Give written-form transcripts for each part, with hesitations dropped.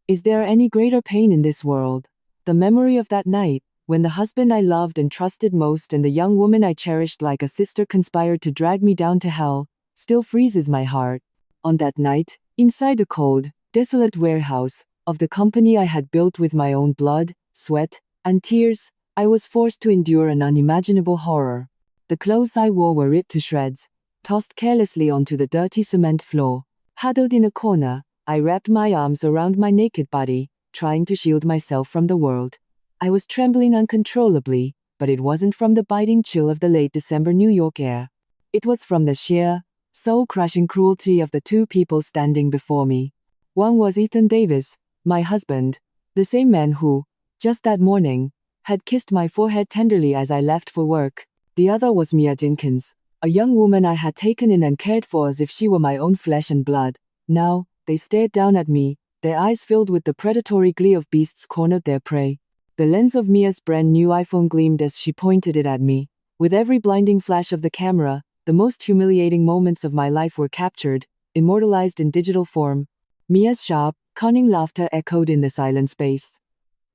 Is there any greater pain in this world? The memory of that night, when the husband I loved and trusted most and the young woman I cherished like a sister conspired to drag me down to hell, still freezes my heart. On that night, inside the cold, desolate warehouse of the company I had built with my own blood, sweat, and tears, I was forced to endure an unimaginable horror. The clothes I wore were ripped to shreds, tossed carelessly onto the dirty cement floor. Huddled in a corner, I wrapped my arms around my naked body, trying to shield myself from the world. I was trembling uncontrollably, but it wasn't from the biting chill of the late December New York air. It was from the sheer, soul-crushing cruelty of the two people standing before me. One was Ethan Davis, my husband, the same man who, just that morning, had kissed my forehead tenderly as I left for work. The other was Mia Jenkins, a young woman I had taken in and cared for as if she were my own flesh and blood. Now, they stared down at me, their eyes filled with the predatory glee of beasts cornered their prey. The lens of Mia's brand new iPhone gleamed as she pointed it at me. With every blinding flash of the camera, the most humiliating moments of my life were captured, immortalized in digital form. Mia's sharp, cunning laughter echoed in the silent space.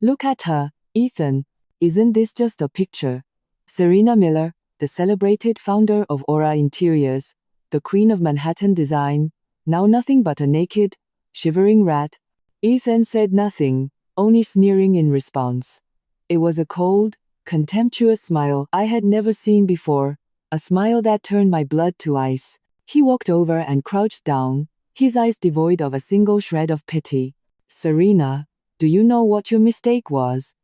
Look at her, Ethan. Isn't this just a picture? Serena Miller, the celebrated founder of Aura Interiors, the queen of Manhattan design, now nothing but a naked, shivering rat. Ethan said nothing, only sneering in response. It was a cold, contemptuous smile I had never seen before, a smile that turned my blood to ice. He walked over and crouched down, his eyes devoid of a single shred of pity. Serena, do you know what your mistake was?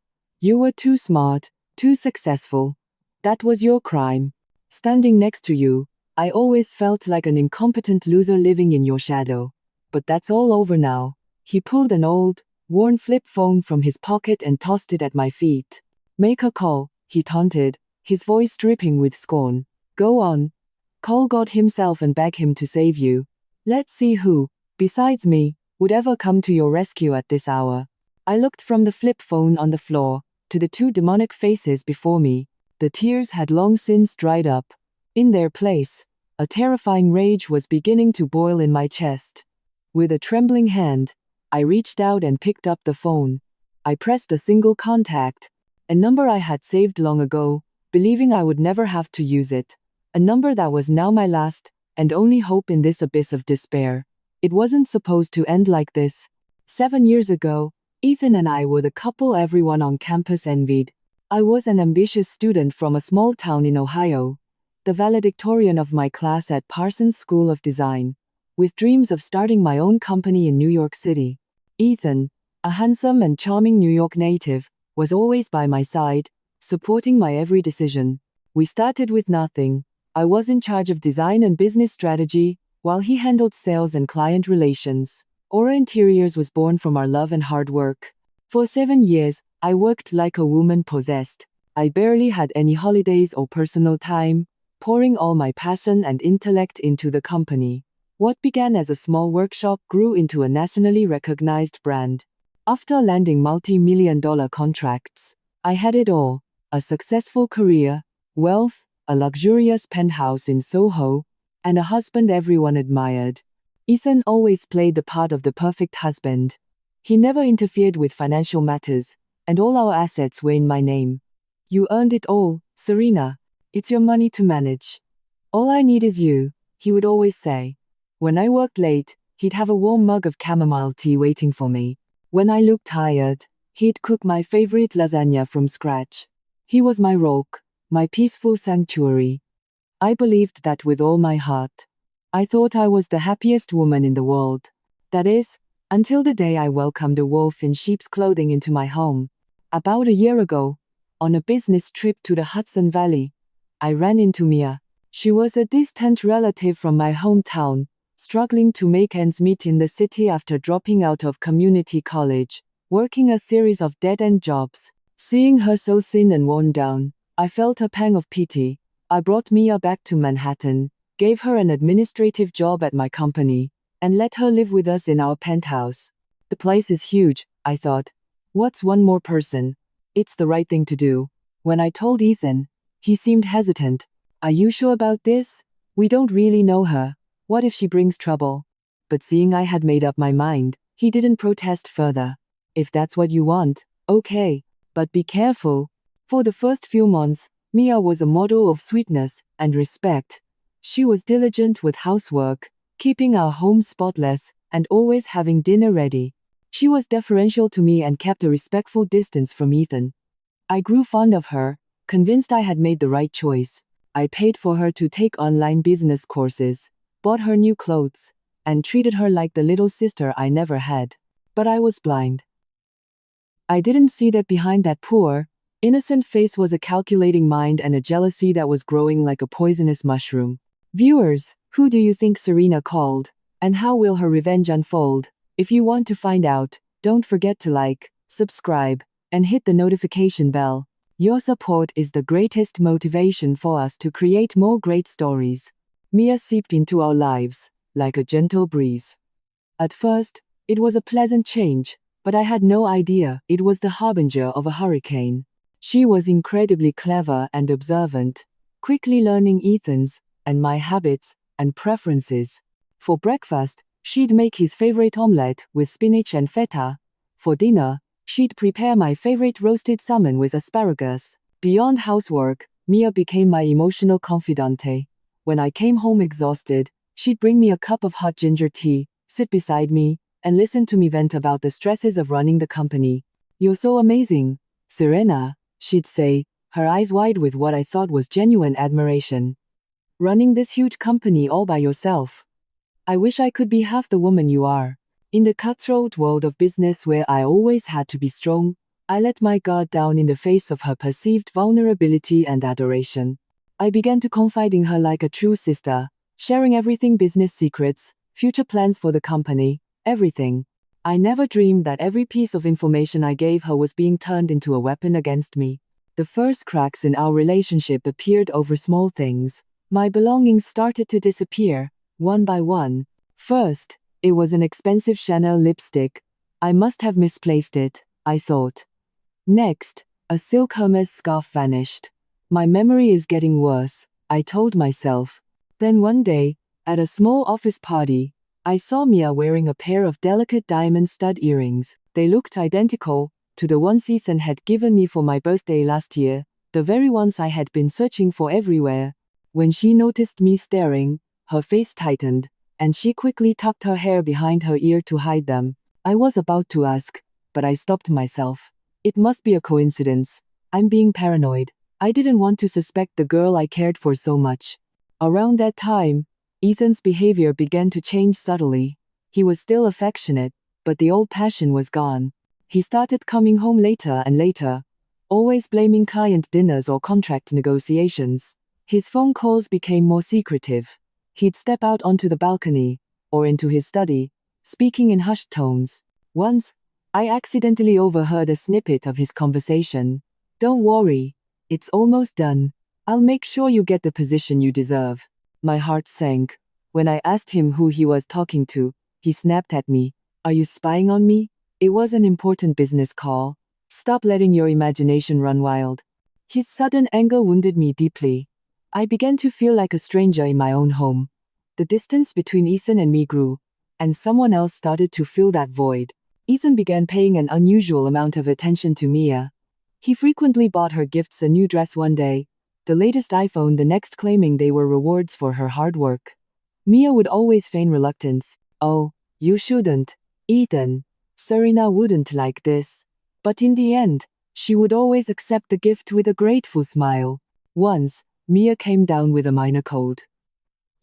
You were too smart, too successful. That was your crime. Standing next to you, I always felt like an incompetent loser living in your shadow. But that's all over now. He pulled an old, worn flip phone from his pocket and tossed it at my feet. Make a call, he taunted, his voice dripping with scorn. Go on. Call God himself and beg him to save you. Let's see who, besides me, would ever come to your rescue at this hour. I looked from the flip phone on the floor to the two demonic faces before me. The tears had long since dried up. In their place, a terrifying rage was beginning to boil in my chest. With a trembling hand, I reached out and picked up the phone. I pressed a single contact, a number I had saved long ago, believing I would never have to use it. A number that was now my last and only hope in this abyss of despair. It wasn't supposed to end like this. 7 years ago, Ethan and I were the couple everyone on campus envied. I was an ambitious student from a small town in Ohio, the valedictorian of my class at Parsons School of Design, with dreams of starting my own company in New York City. Ethan, a handsome and charming New York native, was always by my side, supporting my every decision. We started with nothing. I was in charge of design and business strategy, while he handled sales and client relations. Aura Interiors was born from our love and hard work. For 7 years, I worked like a woman possessed. I barely had any holidays or personal time, pouring all my passion and intellect into the company. What began as a small workshop grew into a nationally recognized brand. After landing multi-million-dollar contracts, I had it all: a successful career, wealth, a luxurious penthouse in Soho, and a husband everyone admired. Ethan always played the part of the perfect husband. He never interfered with financial matters, and all our assets were in my name. You earned it all, Serena. It's your money to manage. All I need is you, he would always say. When I worked late, he'd have a warm mug of chamomile tea waiting for me. When I looked tired, he'd cook my favorite lasagna from scratch. He was my rock, my peaceful sanctuary. I believed that with all my heart. I thought I was the happiest woman in the world. That is, until the day I welcomed a wolf in sheep's clothing into my home. About a year ago, on a business trip to the Hudson Valley, I ran into Mia. She was a distant relative from my hometown, struggling to make ends meet in the city after dropping out of community college, working a series of dead-end jobs. Seeing her so thin and worn down, I felt a pang of pity. I brought Mia back to Manhattan, gave her an administrative job at my company, and let her live with us in our penthouse. The place is huge, I thought. What's one more person? It's the right thing to do. When I told Ethan, he seemed hesitant. Are you sure about this? We don't really know her. What if she brings trouble? But seeing I had made up my mind, He didn't protest further. If that's what you want, okay, but be careful. For the first few months, Mia was a model of sweetness and respect. She was diligent with housework, keeping our home spotless, and always having dinner ready. She was deferential to me and kept a respectful distance from Ethan. I grew fond of her, convinced I had made the right choice. I paid for her to take online business courses, bought her new clothes, and treated her like the little sister I never had. But I was blind. I didn't see that behind that poor, innocent face was a calculating mind and a jealousy that was growing like a poisonous mushroom. Viewers, who do you think Serena called? And how will her revenge unfold? If you want to find out, don't forget to like, subscribe, and hit the notification bell. Your support is the greatest motivation for us to create more great stories. Mia seeped into our lives, like a gentle breeze. At first, it was a pleasant change, but I had no idea it was the harbinger of a hurricane. She was incredibly clever and observant, quickly learning Ethan's and my habits and preferences. For breakfast, she'd make his favorite omelette with spinach and feta. For dinner, she'd prepare my favorite roasted salmon with asparagus. Beyond housework, Mia became my emotional confidante. When I came home exhausted, she'd bring me a cup of hot ginger tea, sit beside me, and listen to me vent about the stresses of running the company. "You're so amazing, Serena," she'd say, her eyes wide with what I thought was genuine admiration. "Running this huge company all by yourself. I wish I could be half the woman you are." In the cutthroat world of business where I always had to be strong, I let my guard down in the face of her perceived vulnerability and adoration. I began to confide in her like a true sister, sharing everything: business secrets, future plans for the company, everything. I never dreamed that every piece of information I gave her was being turned into a weapon against me. The first cracks in our relationship appeared over small things. My belongings started to disappear, one by one. First, it was an expensive Chanel lipstick. I must have misplaced it, I thought. Next, a silk Hermes scarf vanished. My memory is getting worse, I told myself. Then one day, at a small office party, I saw Mia wearing a pair of delicate diamond stud earrings. They looked identical to the ones Ethan had given me for my birthday last year, the very ones I had been searching for everywhere. When she noticed me staring, her face tightened, and she quickly tucked her hair behind her ear to hide them. I was about to ask, but I stopped myself. It must be a coincidence. I'm being paranoid. I didn't want to suspect the girl I cared for so much. Around that time, Ethan's behavior began to change subtly. He was still affectionate, but the old passion was gone. He started coming home later and later, always blaming client dinners or contract negotiations. His phone calls became more secretive. He'd step out onto the balcony, or into his study, speaking in hushed tones. Once, I accidentally overheard a snippet of his conversation. "Don't worry, it's almost done. I'll make sure you get the position you deserve." My heart sank. When I asked him who he was talking to, he snapped at me. "Are you spying on me? It was an important business call. Stop letting your imagination run wild." His sudden anger wounded me deeply. I began to feel like a stranger in my own home. The distance between Ethan and me grew, and someone else started to fill that void. Ethan began paying an unusual amount of attention to Mia. He frequently bought her gifts: a new dress one day, the latest iPhone the next, claiming they were rewards for her hard work. Mia would always feign reluctance. "Oh, you shouldn't, Ethan. Serena wouldn't like this." But in the end, she would always accept the gift with a grateful smile. Once, Mia came down with a minor cold.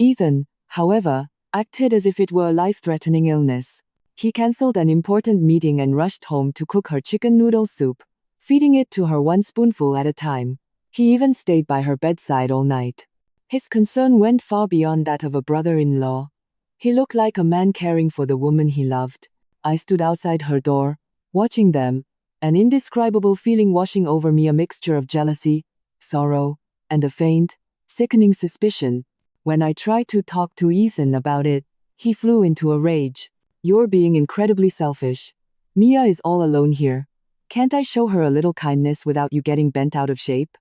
Ethan, however, acted as if it were a life-threatening illness. He cancelled an important meeting and rushed home to cook her chicken noodle soup, feeding it to her one spoonful at a time. He even stayed by her bedside all night. His concern went far beyond that of a brother-in-law. He looked like a man caring for the woman he loved. I stood outside her door, watching them, an indescribable feeling washing over me, a mixture of jealousy, sorrow, and a faint, sickening suspicion. When I tried to talk to Ethan about it, he flew into a rage. "You're being incredibly selfish. Mia is all alone here. Can't I show her a little kindness without you getting bent out of shape?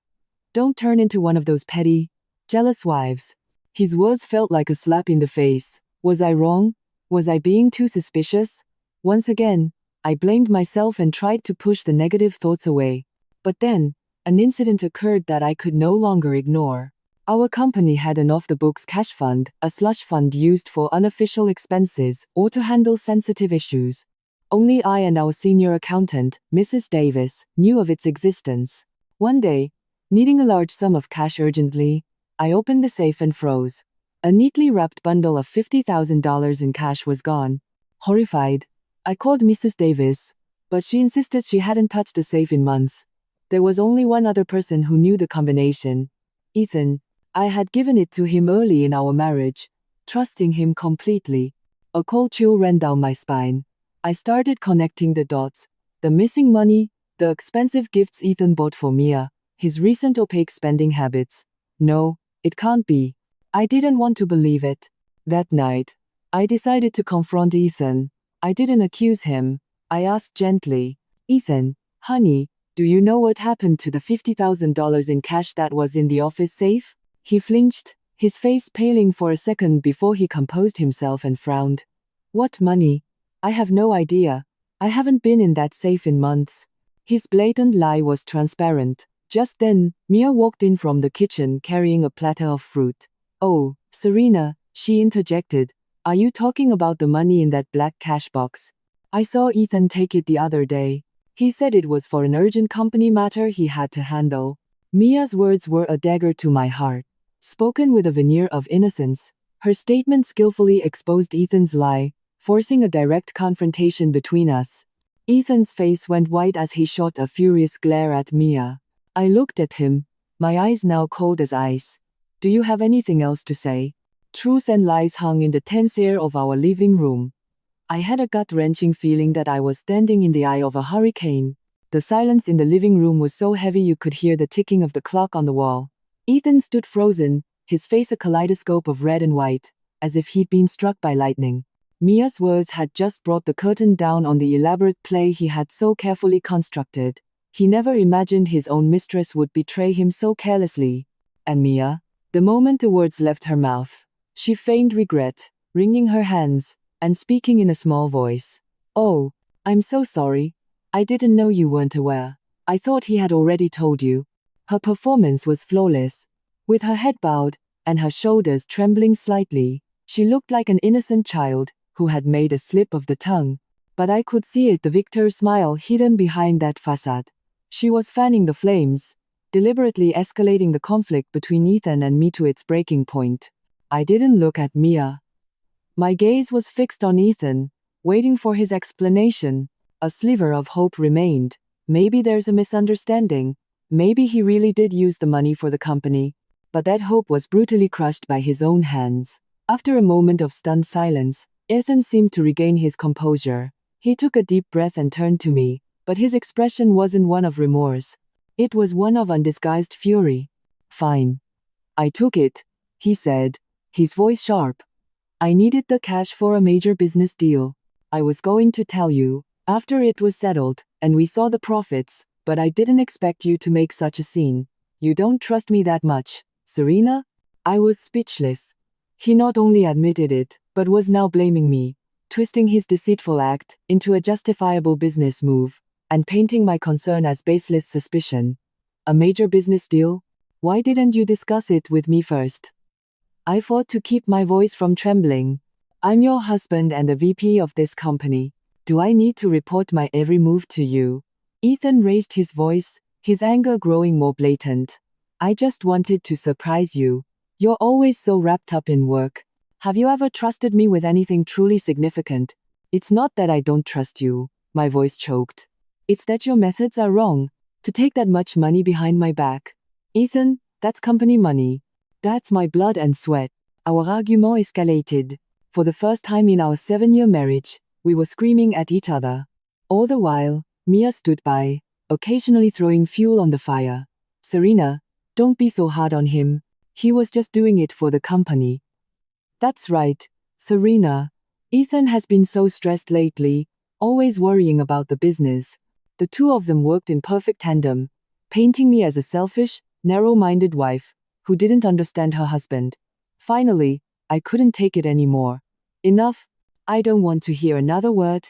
Don't turn into one of those petty, jealous wives." His words felt like a slap in the face. Was I wrong? Was I being too suspicious? Once again, I blamed myself and tried to push the negative thoughts away. But then, an incident occurred that I could no longer ignore. Our company had an off-the-books cash fund, a slush fund used for unofficial expenses or to handle sensitive issues. Only I and our senior accountant, Mrs. Davis, knew of its existence. One day, needing a large sum of cash urgently, I opened the safe and froze. A neatly wrapped bundle of $50,000 in cash was gone. Horrified, I called Mrs. Davis, but she insisted she hadn't touched the safe in months. There was only one other person who knew the combination: Ethan. I had given it to him early in our marriage, trusting him completely. A cold chill ran down my spine. I started connecting the dots. The missing money, the expensive gifts Ethan bought for Mia, his recent opaque spending habits. No, it can't be. I didn't want to believe it. That night, I decided to confront Ethan. I didn't accuse him. I asked gently, "Ethan, honey, do you know what happened to the $50,000 in cash that was in the office safe?" He flinched, his face paling for a second before he composed himself and frowned. "What money? I have no idea. I haven't been in that safe in months." His blatant lie was transparent. Just then, Mia walked in from the kitchen carrying a platter of fruit. "Oh, Serena," she interjected, "are you talking about the money in that black cash box? I saw Ethan take it the other day. He said it was for an urgent company matter he had to handle." Mia's words were a dagger to my heart. Spoken with a veneer of innocence, her statement skillfully exposed Ethan's lie, forcing a direct confrontation between us. Ethan's face went white as he shot a furious glare at Mia. I looked at him, my eyes now cold as ice. "Do you have anything else to say?" Truth and lies hung in the tense air of our living room. I had a gut-wrenching feeling that I was standing in the eye of a hurricane. The silence in the living room was so heavy you could hear the ticking of the clock on the wall. Ethan stood frozen, his face a kaleidoscope of red and white, as if he'd been struck by lightning. Mia's words had just brought the curtain down on the elaborate play he had so carefully constructed. He never imagined his own mistress would betray him so carelessly. And Mia? The moment the words left her mouth, she feigned regret, wringing her hands, and speaking in a small voice. "Oh, I'm so sorry. I didn't know you weren't aware. I thought he had already told you." Her performance was flawless. With her head bowed, and her shoulders trembling slightly, she looked like an innocent child who had made a slip of the tongue. But I could see it, the victor smile hidden behind that facade. She was fanning the flames, deliberately escalating the conflict between Ethan and me to its breaking point. I didn't look at Mia. My gaze was fixed on Ethan, waiting for his explanation. A sliver of hope remained. Maybe there's a misunderstanding. Maybe he really did use the money for the company. But that hope was brutally crushed by his own hands. After a moment of stunned silence, Ethan seemed to regain his composure. He took a deep breath and turned to me, but his expression wasn't one of remorse. It was one of undisguised fury. "Fine. I took it," he said, his voice sharp. "I needed the cash for a major business deal. I was going to tell you, after it was settled, and we saw the profits, but I didn't expect you to make such a scene. You don't trust me that much, Serena?" I was speechless. He not only admitted it, but was now blaming me, twisting his deceitful act into a justifiable business move, and painting my concern as baseless suspicion. A major business deal? Why didn't you discuss it with me first? I fought to keep my voice from trembling. "I'm your husband and the VP of this company. Do I need to report my every move to you?" Ethan raised his voice, his anger growing more blatant. "I just wanted to surprise you. You're always so wrapped up in work. Have you ever trusted me with anything truly significant?" "It's not that I don't trust you," my voice choked. "It's that your methods are wrong. To take that much money behind my back. Ethan, that's company money. That's my blood and sweat." Our argument escalated. For the first time in our 7-year marriage, we were screaming at each other. All the while, Mia stood by, occasionally throwing fuel on the fire. "Serena, don't be so hard on him. He was just doing it for the company." "That's right, Serena. Ethan has been so stressed lately, always worrying about the business." The two of them worked in perfect tandem, painting me as a selfish, narrow-minded wife who didn't understand her husband. Finally, I couldn't take it anymore. "Enough. I don't want to hear another word."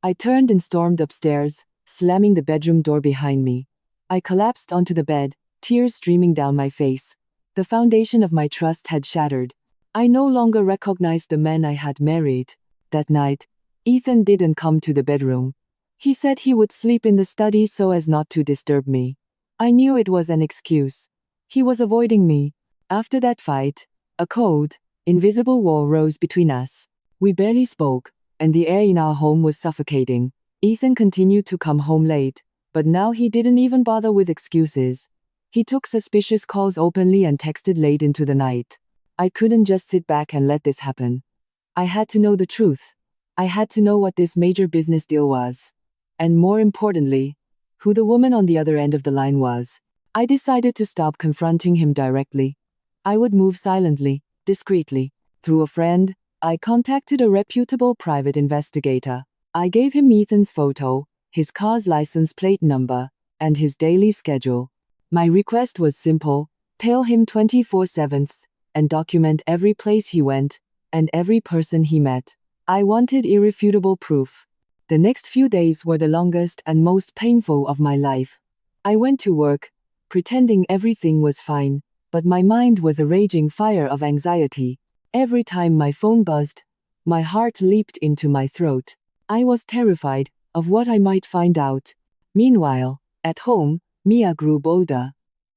I turned and stormed upstairs, slamming the bedroom door behind me. I collapsed onto the bed, tears streaming down my face. The foundation of my trust had shattered. I no longer recognized the man I had married. That night, Ethan didn't come to the bedroom. He said he would sleep in the study so as not to disturb me. I knew it was an excuse. He was avoiding me. After that fight, a cold, invisible wall rose between us. We barely spoke, and the air in our home was suffocating. Ethan continued to come home late, but now he didn't even bother with excuses. He took suspicious calls openly and texted late into the night. I couldn't just sit back and let this happen. I had to know the truth. I had to know what this major business deal was. And more importantly, who the woman on the other end of the line was. I decided to stop confronting him directly. I would move silently, discreetly. Through a friend, I contacted a reputable private investigator. I gave him Ethan's photo, his car's license plate number, and his daily schedule. My request was simple: tail him 24/7 and document every place he went and every person he met. I wanted irrefutable proof. The next few days were the longest and most painful of my life. I went to work, pretending everything was fine, but my mind was a raging fire of anxiety. Every time my phone buzzed, my heart leaped into my throat. I was terrified of what I might find out. Meanwhile, at home, Mia grew bolder.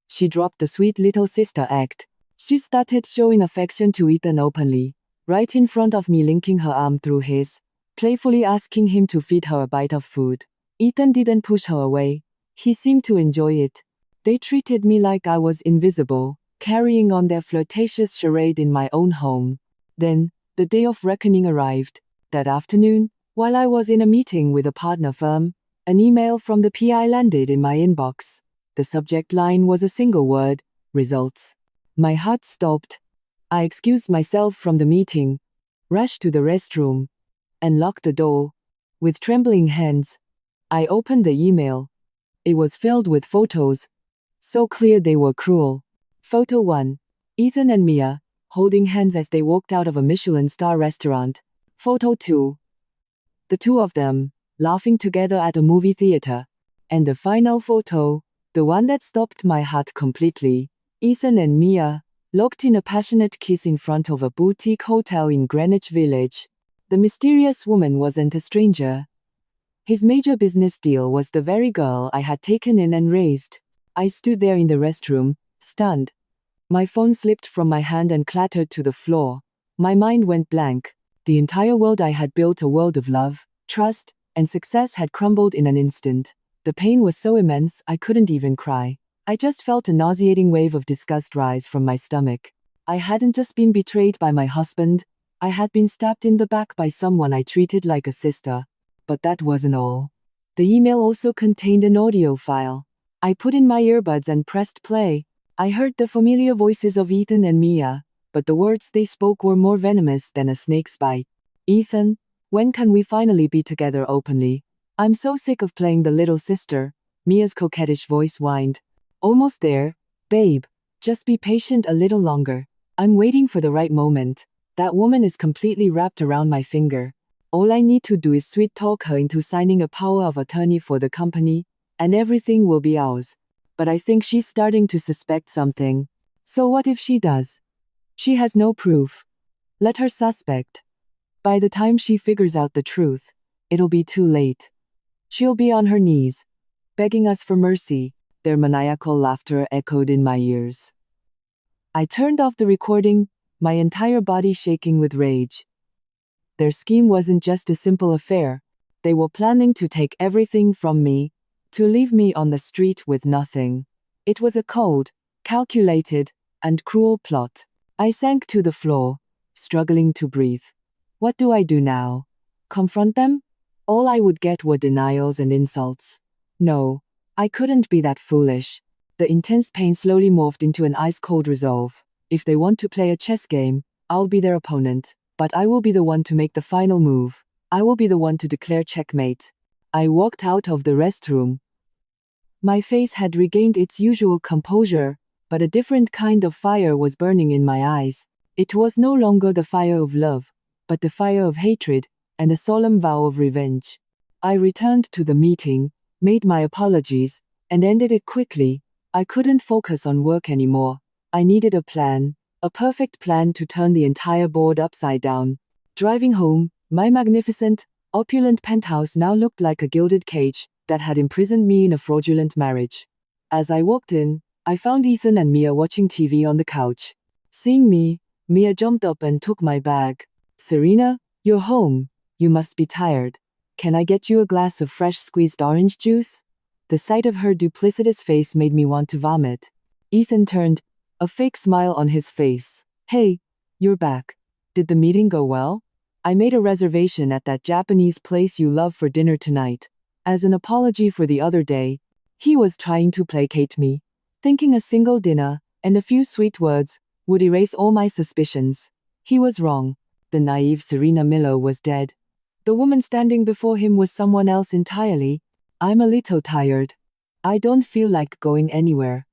She dropped the sweet little sister act. She started showing affection to Ethan openly, right in front of me, linking her arm through his, playfully asking him to feed her a bite of food. Ethan didn't push her away. He seemed to enjoy it. They treated me like I was invisible, carrying on their flirtatious charade in my own home. Then, the day of reckoning arrived. That afternoon, while I was in a meeting with a partner firm, an email from the PI landed in my inbox. The subject line was a single word: results. My heart stopped. I excused myself from the meeting, rushed to the restroom, and locked the door. With trembling hands, I opened the email. It was filled with photos, so clear they were cruel. Photo 1. Ethan and Mia, holding hands as they walked out of a Michelin star restaurant. Photo 2. The two of them, laughing together at a movie theater. And the final photo, the one that stopped my heart completely. Ethan and Mia, locked in a passionate kiss in front of a boutique hotel in Greenwich Village. The mysterious woman wasn't a stranger. His major business deal was the very girl I had taken in and raised. I stood there in the restroom, stunned. My phone slipped from my hand and clattered to the floor. My mind went blank. The entire world I had built, a world of love, trust, and success, had crumbled in an instant. The pain was so immense I couldn't even cry. I just felt a nauseating wave of disgust rise from my stomach. I hadn't just been betrayed by my husband, I had been stabbed in the back by someone I treated like a sister. But that wasn't all. The email also contained an audio file. I put in my earbuds and pressed play. I heard the familiar voices of Ethan and Mia, but the words they spoke were more venomous than a snake's bite. Ethan, when can we finally be together openly? I'm so sick of playing the little sister, Mia's coquettish voice whined. Almost there, babe. Just be patient a little longer. I'm waiting for the right moment. That woman is completely wrapped around my finger. All I need to do is sweet talk her into signing a power of attorney for the company, and everything will be ours. But I think she's starting to suspect something. So what if she does? She has no proof. Let her suspect. By the time she figures out the truth, it'll be too late. She'll be on her knees, begging us for mercy. Their maniacal laughter echoed in my ears. I turned off the recording, my entire body shaking with rage. Their scheme wasn't just a simple affair. They were planning to take everything from me, to leave me on the street with nothing. It was a cold, calculated, and cruel plot. I sank to the floor, struggling to breathe. What do I do now? Confront them? All I would get were denials and insults. No, I couldn't be that foolish. The intense pain slowly morphed into an ice-cold resolve. If they want to play a chess game, I'll be their opponent, but I will be the one to make the final move. I will be the one to declare checkmate. I walked out of the restroom. My face had regained its usual composure, but a different kind of fire was burning in my eyes. It was no longer the fire of love, but the fire of hatred, and a solemn vow of revenge. I returned to the meeting, made my apologies, and ended it quickly. I couldn't focus on work anymore. I needed a plan, a perfect plan to turn the entire board upside down. Driving home, my magnificent, opulent penthouse now looked like a gilded cage that had imprisoned me in a fraudulent marriage. As I walked in, I found Ethan and Mia watching TV on the couch. Seeing me, Mia jumped up and took my bag. "Serena, you're home. You must be tired. Can I get you a glass of fresh squeezed orange juice?" The sight of her duplicitous face made me want to vomit. Ethan turned, a fake smile on his face. "Hey, you're back. Did the meeting go well? I made a reservation at that Japanese place you love for dinner tonight." As an apology for the other day, he was trying to placate me, thinking a single dinner and a few sweet words would erase all my suspicions. He was wrong. The naive Serena Miller was dead. The woman standing before him was someone else entirely. "I'm a little tired. I don't feel like going anywhere,"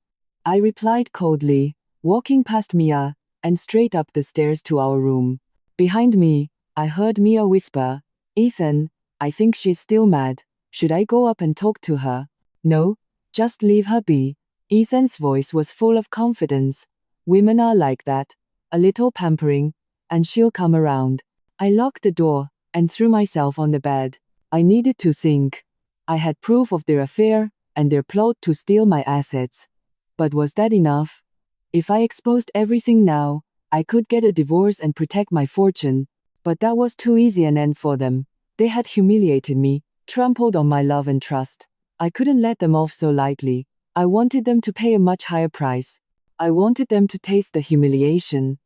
I replied coldly, walking past Mia and straight up the stairs to our room. Behind me, I heard Mia whisper, "Ethan, I think she's still mad. Should I go up and talk to her?" "No, just leave her be." Ethan's voice was full of confidence. "Women are like that. A little pampering, and she'll come around." I locked the door and threw myself on the bed. I needed to think. I had proof of their affair and their plot to steal my assets. But was that enough? If I exposed everything now, I could get a divorce and protect my fortune. But that was too easy an end for them. They had humiliated me, trampled on my love and trust. I couldn't let them off so lightly. I wanted them to pay a much higher price. I wanted them to taste the humiliation.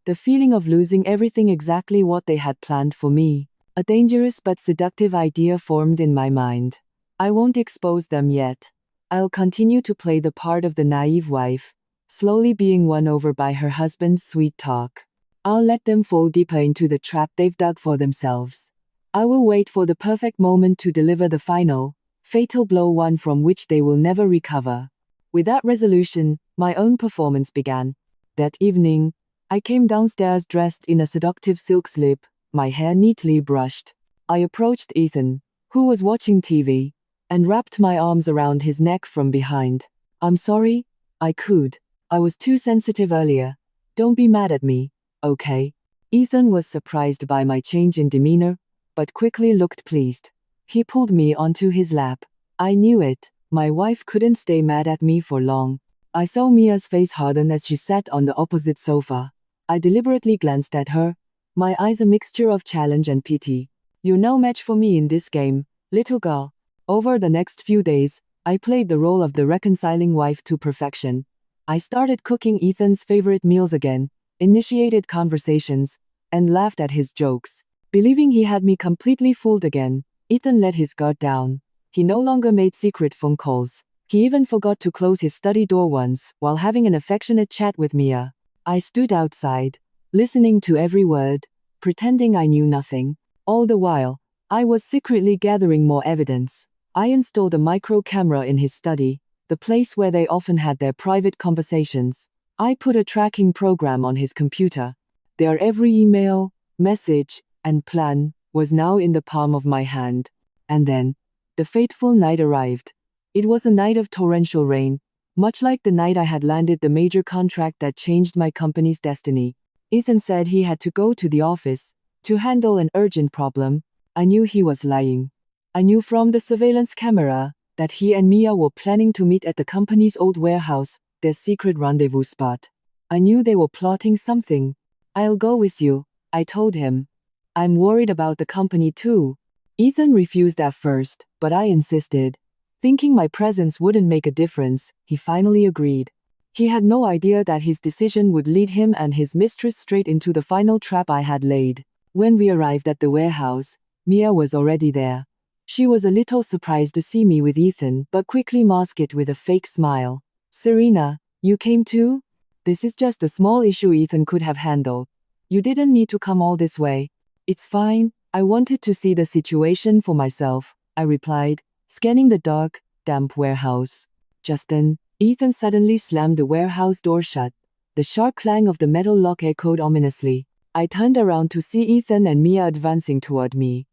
The feeling of losing everything, exactly what they had planned for me. A dangerous but seductive idea formed in my mind. I won't expose them yet. I'll continue to play the part of the naive wife, slowly being won over by her husband's sweet talk. I'll let them fall deeper into the trap they've dug for themselves. I will wait for the perfect moment to deliver the final, fatal blow, one from which they will never recover. With that resolution, my own performance began. That evening, I came downstairs dressed in a seductive silk slip, my hair neatly brushed. I approached Ethan, who was watching TV, and wrapped my arms around his neck from behind. "I'm sorry, I was too sensitive earlier. Don't be mad at me, okay?" Ethan was surprised by my change in demeanor, but quickly looked pleased. He pulled me onto his lap. I knew it. My wife couldn't stay mad at me for long. I saw Mia's face harden as she sat on the opposite sofa. I deliberately glanced at her, my eyes a mixture of challenge and pity. "You're no match for me in this game, little girl." Over the next few days, I played the role of the reconciling wife to perfection. I started cooking Ethan's favorite meals again, initiated conversations, and laughed at his jokes. Believing he had me completely fooled again, Ethan let his guard down. He no longer made secret phone calls. He even forgot to close his study door once while having an affectionate chat with Mia. I stood outside, listening to every word, pretending I knew nothing. All the while, I was secretly gathering more evidence. I installed a micro camera in his study, the place where they often had their private conversations. I put a tracking program on his computer. Their every email, message, and plan was now in the palm of my hand. And then, the fateful night arrived. It was a night of torrential rain, much like the night I had landed the major contract that changed my company's destiny. Ethan said he had to go to the office to handle an urgent problem. I knew he was lying. I knew from the surveillance camera that he and Mia were planning to meet at the company's old warehouse, their secret rendezvous spot. I knew they were plotting something. "I'll go with you," I told him. "I'm worried about the company too." Ethan refused at first, but I insisted. Thinking my presence wouldn't make a difference, he finally agreed. He had no idea that his decision would lead him and his mistress straight into the final trap I had laid. When we arrived at the warehouse, Mia was already there. She was a little surprised to see me with Ethan, but quickly masked it with a fake smile. "Serena, you came too? This is just a small issue Ethan could have handled. You didn't need to come all this way." "It's fine, I wanted to see the situation for myself," I replied, scanning the dark, damp warehouse. Just then, Ethan suddenly slammed the warehouse door shut. The sharp clang of the metal lock echoed ominously. I turned around to see Ethan and Mia advancing toward me.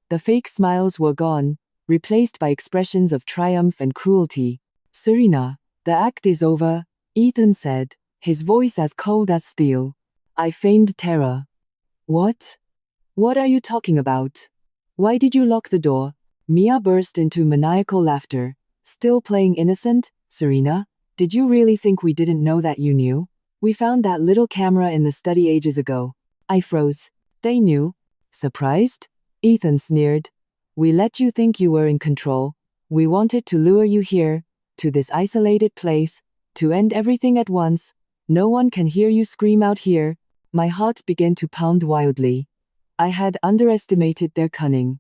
The fake smiles were gone, replaced by expressions of triumph and cruelty. Serena, the act is over, Ethan said, his voice as cold as steel. I feigned terror. What? What are you talking about? Why did you lock the door? Mia burst into maniacal laughter. Still playing innocent, Serena? Did you really think we didn't know that you knew? We found that little camera in the study ages ago. I froze. They knew? Surprised? Ethan sneered. We let you think you were in control. We wanted to lure you here, to this isolated place, to end everything at once. No one can hear you scream out here. My heart began to pound wildly. I had underestimated their cunning.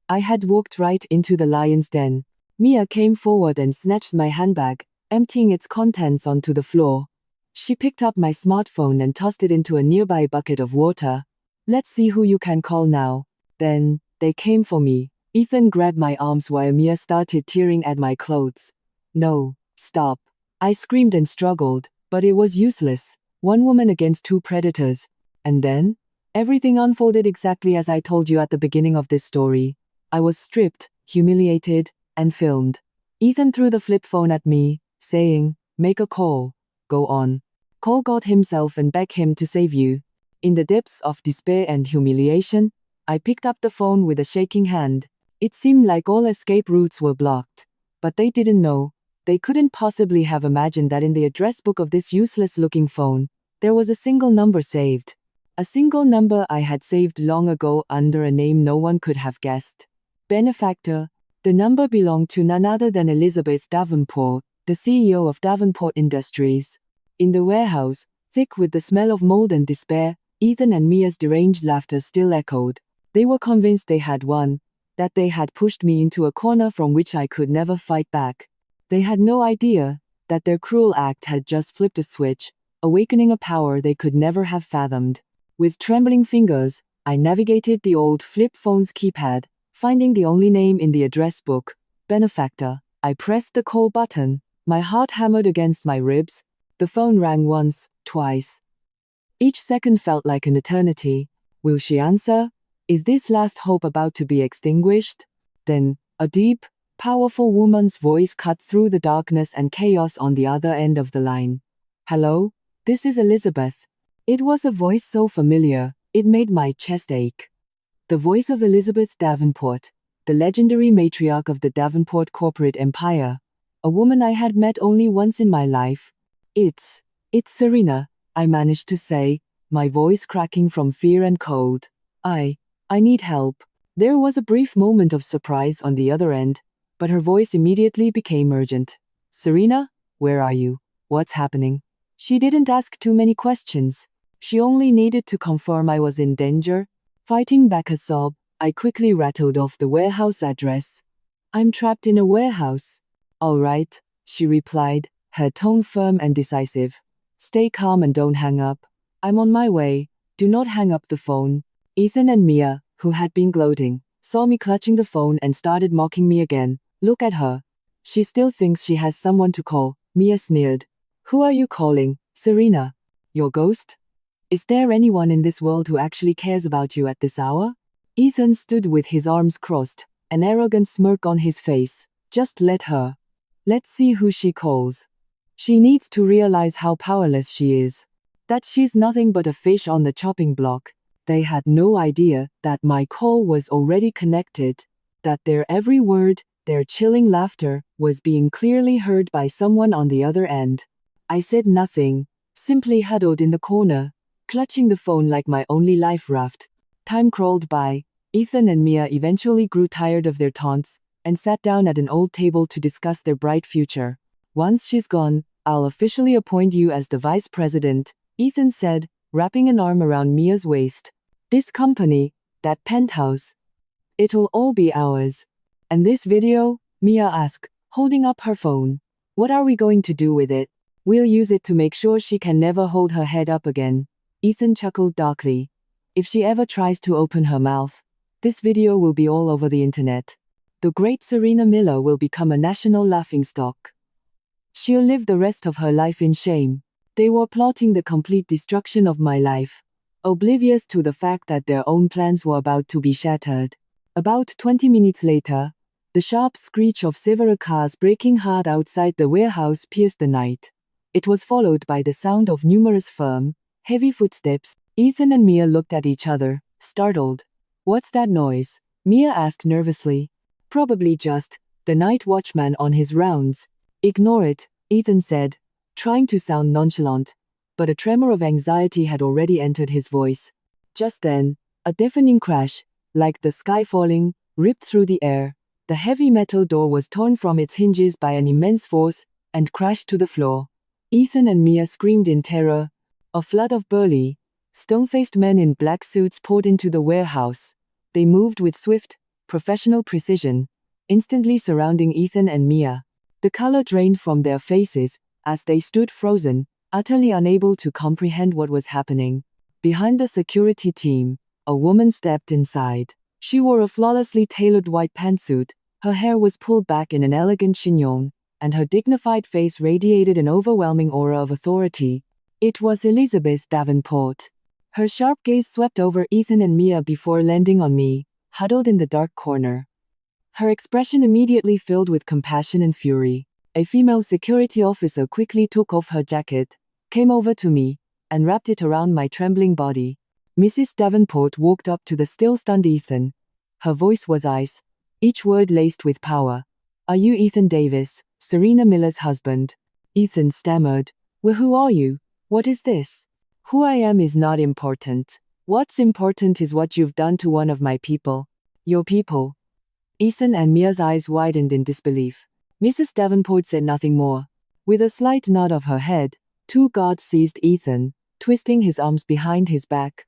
I had walked right into the lion's den. Mia came forward and snatched my handbag, emptying its contents onto the floor. She picked up my smartphone and tossed it into a nearby bucket of water. Let's see who you can call now. Then, they came for me. Ethan grabbed my arms while Mia started tearing at my clothes. No, stop. I screamed and struggled, but it was useless. One woman against two predators. And then? Everything unfolded exactly as I told you at the beginning of this story. I was stripped, humiliated, and filmed. Ethan threw the flip phone at me, saying, make a call. Go on. Call God himself and beg him to save you. In the depths of despair and humiliation, I picked up the phone with a shaking hand. It seemed like all escape routes were blocked. But they didn't know. They couldn't possibly have imagined that in the address book of this useless-looking phone, there was a single number saved. A single number I had saved long ago under a name no one could have guessed. Benefactor. The number belonged to none other than Elizabeth Davenport, the CEO of Davenport Industries. In the warehouse, thick with the smell of mold and despair, Ethan and Mia's deranged laughter still echoed. They were convinced they had won, that they had pushed me into a corner from which I could never fight back. They had no idea that their cruel act had just flipped a switch, awakening a power they could never have fathomed. With trembling fingers, I navigated the old flip phone's keypad, finding the only name in the address book, Benefactor. I pressed the call button, my heart hammered against my ribs. The phone rang once, twice. Each second felt like an eternity. Will she answer? Is this last hope about to be extinguished? Then, a deep, powerful woman's voice cut through the darkness and chaos on the other end of the line. Hello? This is Elizabeth. It was a voice so familiar, it made my chest ache. The voice of Elizabeth Davenport, the legendary matriarch of the Davenport corporate empire. A woman I had met only once in my life. It's Serena, I managed to say, my voice cracking from fear and cold. I need help. There was a brief moment of surprise on the other end, but her voice immediately became urgent. Serena, where are you? What's happening? She didn't ask too many questions. She only needed to confirm I was in danger. Fighting back a sob, I quickly rattled off the warehouse address. I'm trapped in a warehouse. All right, she replied, her tone firm and decisive. Stay calm and don't hang up. I'm on my way. Do not hang up the phone. Ethan and Mia, who had been gloating, saw me clutching the phone and started mocking me again. Look at her. She still thinks she has someone to call, Mia sneered. Who are you calling, Serena? Your ghost? Is there anyone in this world who actually cares about you at this hour? Ethan stood with his arms crossed, an arrogant smirk on his face. Just let her. Let's see who she calls. She needs to realize how powerless she is. That she's nothing but a fish on the chopping block. They had no idea that my call was already connected, that their every word, their chilling laughter, was being clearly heard by someone on the other end. I said nothing, simply huddled in the corner, clutching the phone like my only life raft. Time crawled by. Ethan and Mia eventually grew tired of their taunts and sat down at an old table to discuss their bright future. Once she's gone, I'll officially appoint you as the vice president, Ethan said, wrapping an arm around Mia's waist. This company, that penthouse, it'll all be ours. And this video? Mia asked, holding up her phone. What are we going to do with it? We'll use it to make sure she can never hold her head up again. Ethan chuckled darkly. If she ever tries to open her mouth, this video will be all over the internet. The great Serena Miller will become a national laughingstock. She'll live the rest of her life in shame. They were plotting the complete destruction of my life, oblivious to the fact that their own plans were about to be shattered. About 20 minutes later, the sharp screech of several cars braking hard outside the warehouse pierced the night. It was followed by the sound of numerous firm, heavy footsteps. Ethan and Mia looked at each other, startled. "What's that noise?" Mia asked nervously. "Probably just the night watchman on his rounds." "Ignore it," Ethan said, trying to sound nonchalant, but a tremor of anxiety had already entered his voice. Just then, a deafening crash, like the sky falling, ripped through the air. The heavy metal door was torn from its hinges by an immense force and crashed to the floor. Ethan and Mia screamed in terror. A flood of burly, stone-faced men in black suits poured into the warehouse. They moved with swift, professional precision, instantly surrounding Ethan and Mia. The color drained from their faces as they stood frozen, utterly unable to comprehend what was happening. Behind the security team, a woman stepped inside. She wore a flawlessly tailored white pantsuit, her hair was pulled back in an elegant chignon, and her dignified face radiated an overwhelming aura of authority. It was Elizabeth Davenport. Her sharp gaze swept over Ethan and Mia before landing on me, huddled in the dark corner. Her expression immediately filled with compassion and fury. A female security officer quickly took off her jacket, came over to me, and wrapped it around my trembling body. Mrs. Davenport walked up to the still stunned Ethan. Her voice was ice, each word laced with power. "Are you Ethan Davis, Serena Miller's husband?" Ethan stammered. "Well, who are you? What is this?" "Who I am is not important. What's important is what you've done to one of my people." "Your people?" Ethan and Mia's eyes widened in disbelief. Mrs. Davenport said nothing more. With a slight nod of her head, two guards seized Ethan, twisting his arms behind his back.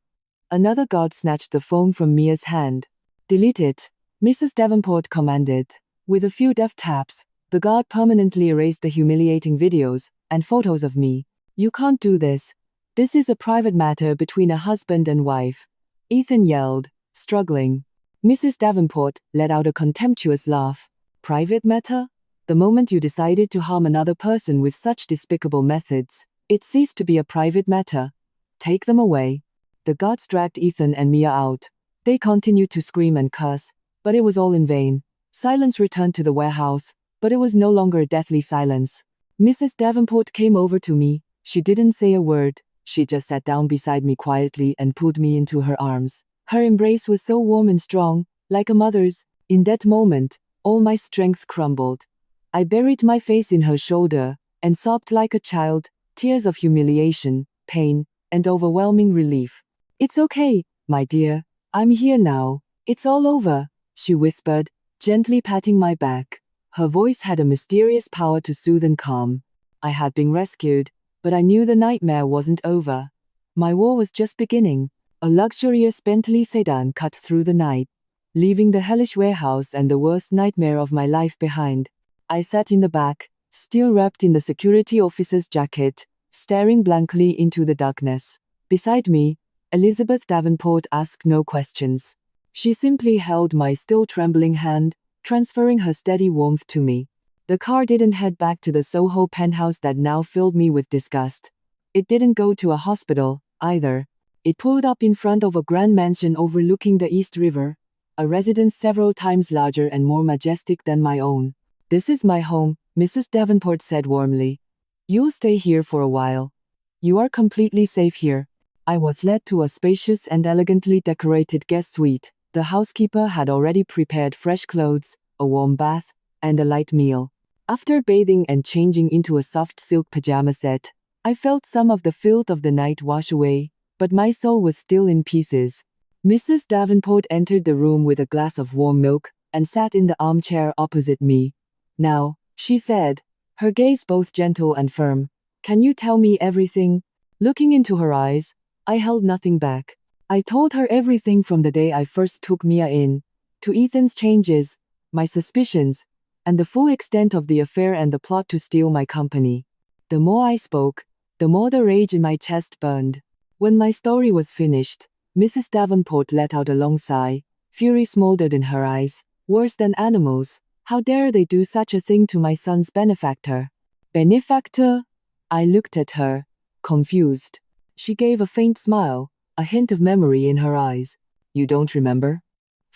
Another guard snatched the phone from Mia's hand. "Delete it," Mrs. Davenport commanded. With a few deft taps, the guard permanently erased the humiliating videos and photos of me. "You can't do this. This is a private matter between a husband and wife," Ethan yelled, struggling. Mrs. Davenport let out a contemptuous laugh. "Private matter? The moment you decided to harm another person with such despicable methods, it ceased to be a private matter. Take them away." The guards dragged Ethan and Mia out. They continued to scream and curse, but it was all in vain. Silence returned to the warehouse, but it was no longer a deathly silence. Mrs. Davenport came over to me. She didn't say a word. She just sat down beside me quietly and pulled me into her arms. Her embrace was so warm and strong, like a mother's. In that moment, all my strength crumbled. I buried my face in her shoulder and sobbed like a child, tears of humiliation, pain, and overwhelming relief. "It's okay, my dear. I'm here now. It's all over," she whispered, gently patting my back. Her voice had a mysterious power to soothe and calm. I had been rescued, but I knew the nightmare wasn't over. My war was just beginning. A luxurious Bentley sedan cut through the night, leaving the hellish warehouse and the worst nightmare of my life behind. I sat in the back, still wrapped in the security officer's jacket, staring blankly into the darkness. Beside me, Elizabeth Davenport asked no questions. She simply held my still trembling hand, transferring her steady warmth to me. The car didn't head back to the Soho penthouse that now filled me with disgust. It didn't go to a hospital, either. It pulled up in front of a grand mansion overlooking the East River, a residence several times larger and more majestic than my own. "This is my home," Mrs. Davenport said warmly. "You'll stay here for a while. You are completely safe here." I was led to a spacious and elegantly decorated guest suite. The housekeeper had already prepared fresh clothes, a warm bath, and a light meal. After bathing and changing into a soft silk pajama set, I felt some of the filth of the night wash away, but my soul was still in pieces. Mrs. Davenport entered the room with a glass of warm milk and sat in the armchair opposite me. "Now," she said, her gaze both gentle and firm, "can you tell me everything?" Looking into her eyes, I held nothing back. I told her everything from the day I first took Mia in, to Ethan's changes, my suspicions, and the full extent of the affair and the plot to steal my company. The more I spoke, the more the rage in my chest burned. When my story was finished, Mrs. Davenport let out a long sigh. Fury smoldered in her eyes. "Worse than animals. How dare they do such a thing to my son's benefactor?" "Benefactor?" I looked at her, confused. She gave a faint smile, a hint of memory in her eyes. "You don't remember?"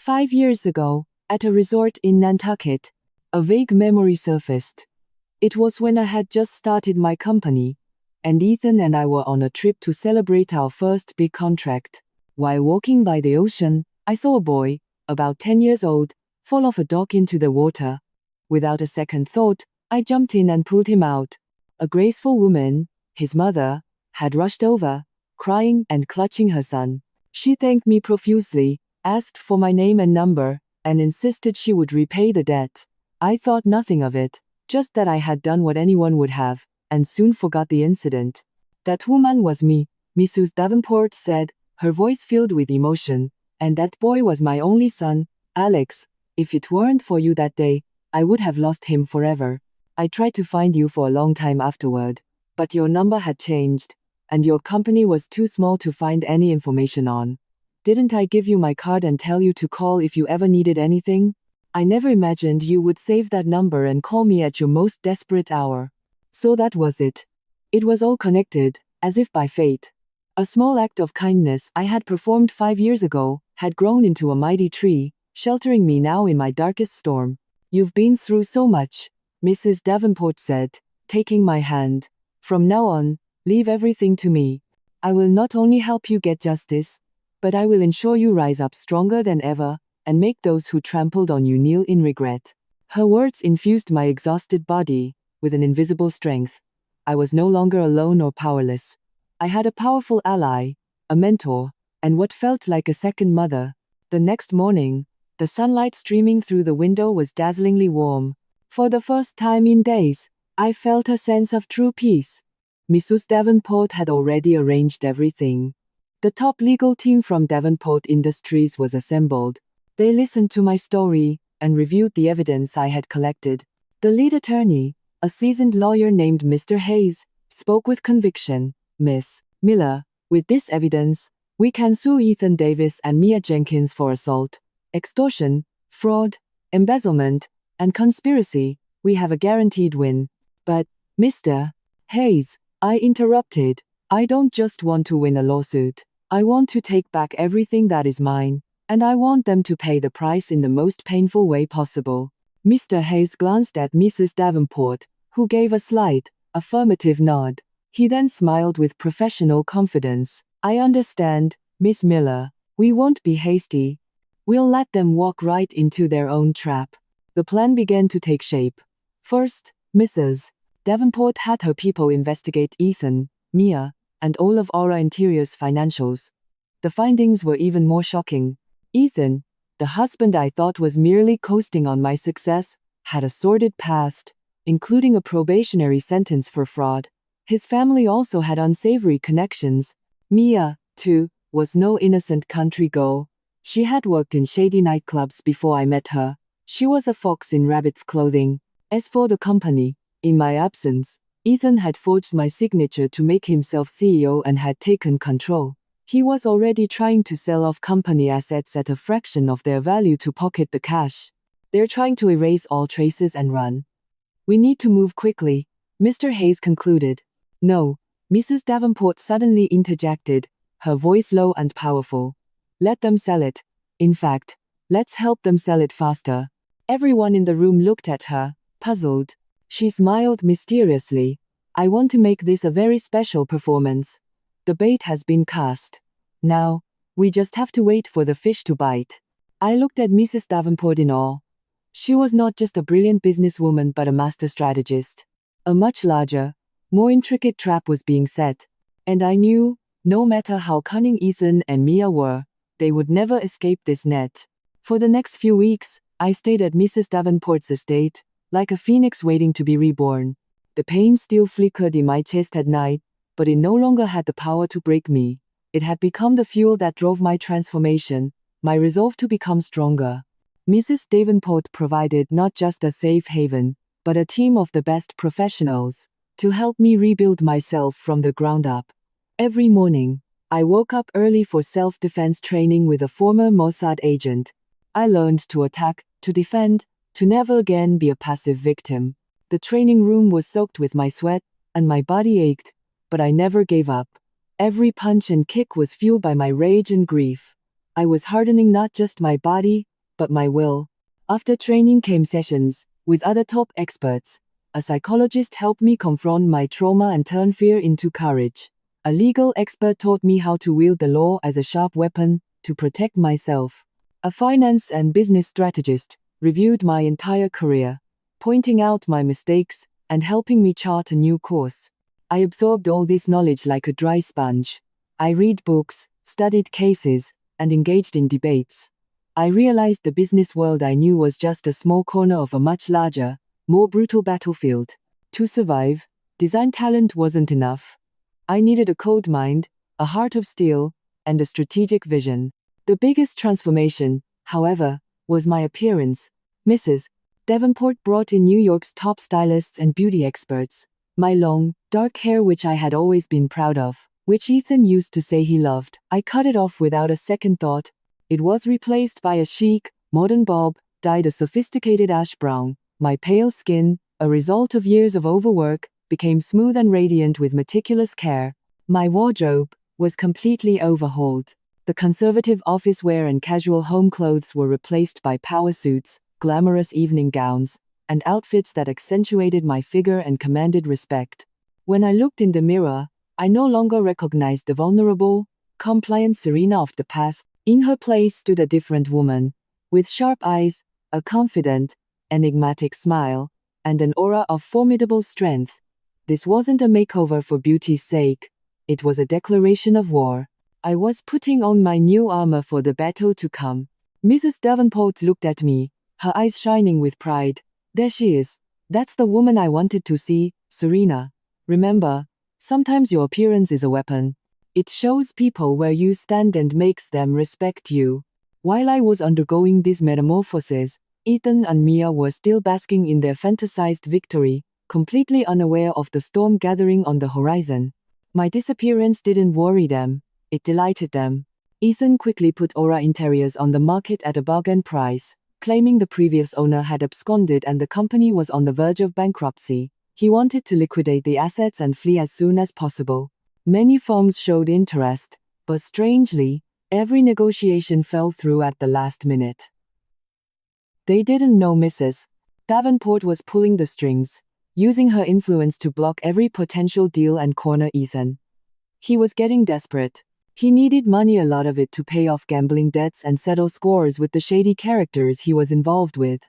5 years ago, at a resort in Nantucket, a vague memory surfaced. It was when I had just started my company, and Ethan and I were on a trip to celebrate our first big contract. While walking by the ocean, I saw a boy, about 10 years old, fall off a dock into the water. Without a second thought, I jumped in and pulled him out. A graceful woman, his mother, had rushed over, crying and clutching her son. She thanked me profusely, asked for my name and number, and insisted she would repay the debt. I thought nothing of it, just that I had done what anyone would have, and soon forgot the incident. That woman was me, Mrs. Davenport said, her voice filled with emotion, and that boy was my only son, Alex. If it weren't for you that day, I would have lost him forever. I tried to find you for a long time afterward, but your number had changed, and your company was too small to find any information on. Didn't I give you my card and tell you to call if you ever needed anything? I never imagined you would save that number and call me at your most desperate hour. So that was it. It was all connected, as if by fate. A small act of kindness I had performed 5 years ago had grown into a mighty tree, sheltering me now in my darkest storm. You've been through so much, Mrs. Davenport said, taking my hand. From now on, leave everything to me. I will not only help you get justice, but I will ensure you rise up stronger than ever, and make those who trampled on you kneel in regret. Her words infused my exhausted body with an invisible strength. I was no longer alone or powerless. I had a powerful ally, a mentor, and what felt like a second mother. The next morning, the sunlight streaming through the window was dazzlingly warm. For the first time in days, I felt a sense of true peace. Mrs. Davenport had already arranged everything. The top legal team from Davenport Industries was assembled. They listened to my story and reviewed the evidence I had collected. The lead attorney, a seasoned lawyer named Mr. Hayes, spoke with conviction. Miss Miller, with this evidence, we can sue Ethan Davis and Mia Jenkins for assault, extortion, fraud, embezzlement, and conspiracy. We have a guaranteed win. But, Mr. Hayes, I interrupted, I don't just want to win a lawsuit. I want to take back everything that is mine, and I want them to pay the price in the most painful way possible. Mr. Hayes glanced at Mrs. Davenport, who gave a slight, affirmative nod. He then smiled with professional confidence. I understand, Miss Miller. We won't be hasty. We'll let them walk right into their own trap. The plan began to take shape. First, Mrs. Davenport had her people investigate Ethan, Mia, and all of Aura Interior's financials. The findings were even more shocking. Ethan, the husband I thought was merely coasting on my success, had a sordid past, including a probationary sentence for fraud. His family also had unsavory connections. Mia, too, was no innocent country girl. She had worked in shady nightclubs before I met her. She was a fox in rabbit's clothing. As for the company, in my absence, Ethan had forged my signature to make himself CEO and had taken control. He was already trying to sell off company assets at a fraction of their value to pocket the cash. They're trying to erase all traces and run. We need to move quickly, Mr. Hayes concluded. No, Mrs. Davenport suddenly interjected, her voice low and powerful. Let them sell it. In fact, let's help them sell it faster. Everyone in the room looked at her, puzzled. She smiled mysteriously. I want to make this a very special performance. The bait has been cast. Now, we just have to wait for the fish to bite. I looked at Mrs. Davenport in awe. She was not just a brilliant businesswoman but a master strategist. A much larger, more intricate trap was being set, and I knew, no matter how cunning Ethan and Mia were, they would never escape this net. For the next few weeks, I stayed at Mrs. Davenport's estate, like a phoenix waiting to be reborn. The pain still flickered in my chest at night, but it no longer had the power to break me. It had become the fuel that drove my transformation, my resolve to become stronger. Mrs. Davenport provided not just a safe haven, but a team of the best professionals to help me rebuild myself from the ground up. Every morning, I woke up early for self-defense training with a former Mossad agent. I learned to attack, to defend, to never again be a passive victim. The training room was soaked with my sweat, and my body ached, but I never gave up. Every punch and kick was fueled by my rage and grief. I was hardening not just my body, but my will. After training came sessions with other top experts. A psychologist helped me confront my trauma and turn fear into courage. A legal expert taught me how to wield the law as a sharp weapon to protect myself. A finance and business strategist reviewed my entire career, pointing out my mistakes and helping me chart a new course. I absorbed all this knowledge like a dry sponge. I read books, studied cases, and engaged in debates. I realized the business world I knew was just a small corner of a much larger, more brutal battlefield. To survive, design talent wasn't enough. I needed a cold mind, a heart of steel, and a strategic vision. The biggest transformation, however, was my appearance. Mrs. Davenport brought in New York's top stylists and beauty experts. My long, dark hair, which I had always been proud of, which Ethan used to say he loved, I cut it off without a second thought. It was replaced by a chic, modern bob, dyed a sophisticated ash brown. My pale skin, a result of years of overwork, became smooth and radiant with meticulous care. My wardrobe was completely overhauled. The conservative office wear and casual home clothes were replaced by power suits, glamorous evening gowns, and outfits that accentuated my figure and commanded respect. When I looked in the mirror, I no longer recognized the vulnerable, compliant Serena of the past. In her place stood a different woman, with sharp eyes, a confident, enigmatic smile, and an aura of formidable strength. This wasn't a makeover for beauty's sake. It was a declaration of war. I was putting on my new armor for the battle to come. Mrs. Davenport looked at me, her eyes shining with pride. There she is. That's the woman I wanted to see, Serena. Remember, sometimes your appearance is a weapon. It shows people where you stand and makes them respect you. While I was undergoing this metamorphosis, Ethan and Mia were still basking in their fantasized victory, completely unaware of the storm gathering on the horizon. My disappearance didn't worry them, it delighted them. Ethan quickly put Aura Interiors on the market at a bargain price, claiming the previous owner had absconded and the company was on the verge of bankruptcy. He wanted to liquidate the assets and flee as soon as possible. Many firms showed interest, but strangely, every negotiation fell through at the last minute. They didn't know Mrs. Davenport was pulling the strings, using her influence to block every potential deal and corner Ethan. He was getting desperate. He needed money, a lot of it, to pay off gambling debts and settle scores with the shady characters he was involved with.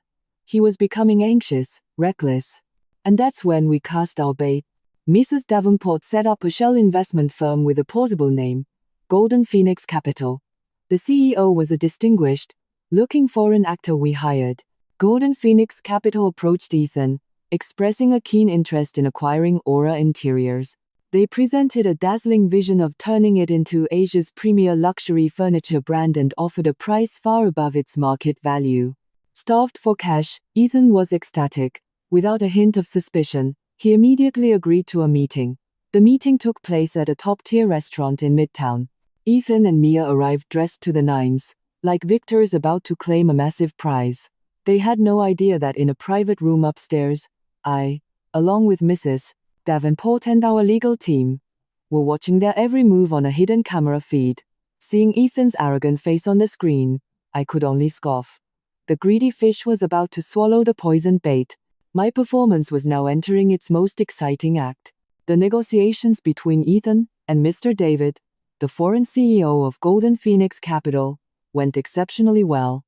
He was becoming anxious, reckless. And that's when we cast our bait. Mrs. Davenport set up a shell investment firm with a plausible name, Golden Phoenix Capital. The CEO was a distinguished, looking foreign actor we hired. Golden Phoenix Capital approached Ethan, expressing a keen interest in acquiring Aura Interiors. They presented a dazzling vision of turning it into Asia's premier luxury furniture brand and offered a price far above its market value. Starved for cash, Ethan was ecstatic. Without a hint of suspicion, he immediately agreed to a meeting. The meeting took place at a top-tier restaurant in Midtown. Ethan and Mia arrived dressed to the nines, like victors about to claim a massive prize. They had no idea that in a private room upstairs, I, along with Mrs. Davenport and our legal team, were watching their every move on a hidden camera feed. Seeing Ethan's arrogant face on the screen, I could only scoff. The greedy fish was about to swallow the poisoned bait. My performance was now entering its most exciting act. The negotiations between Ethan and Mr. David, the foreign CEO of Golden Phoenix Capital, went exceptionally well.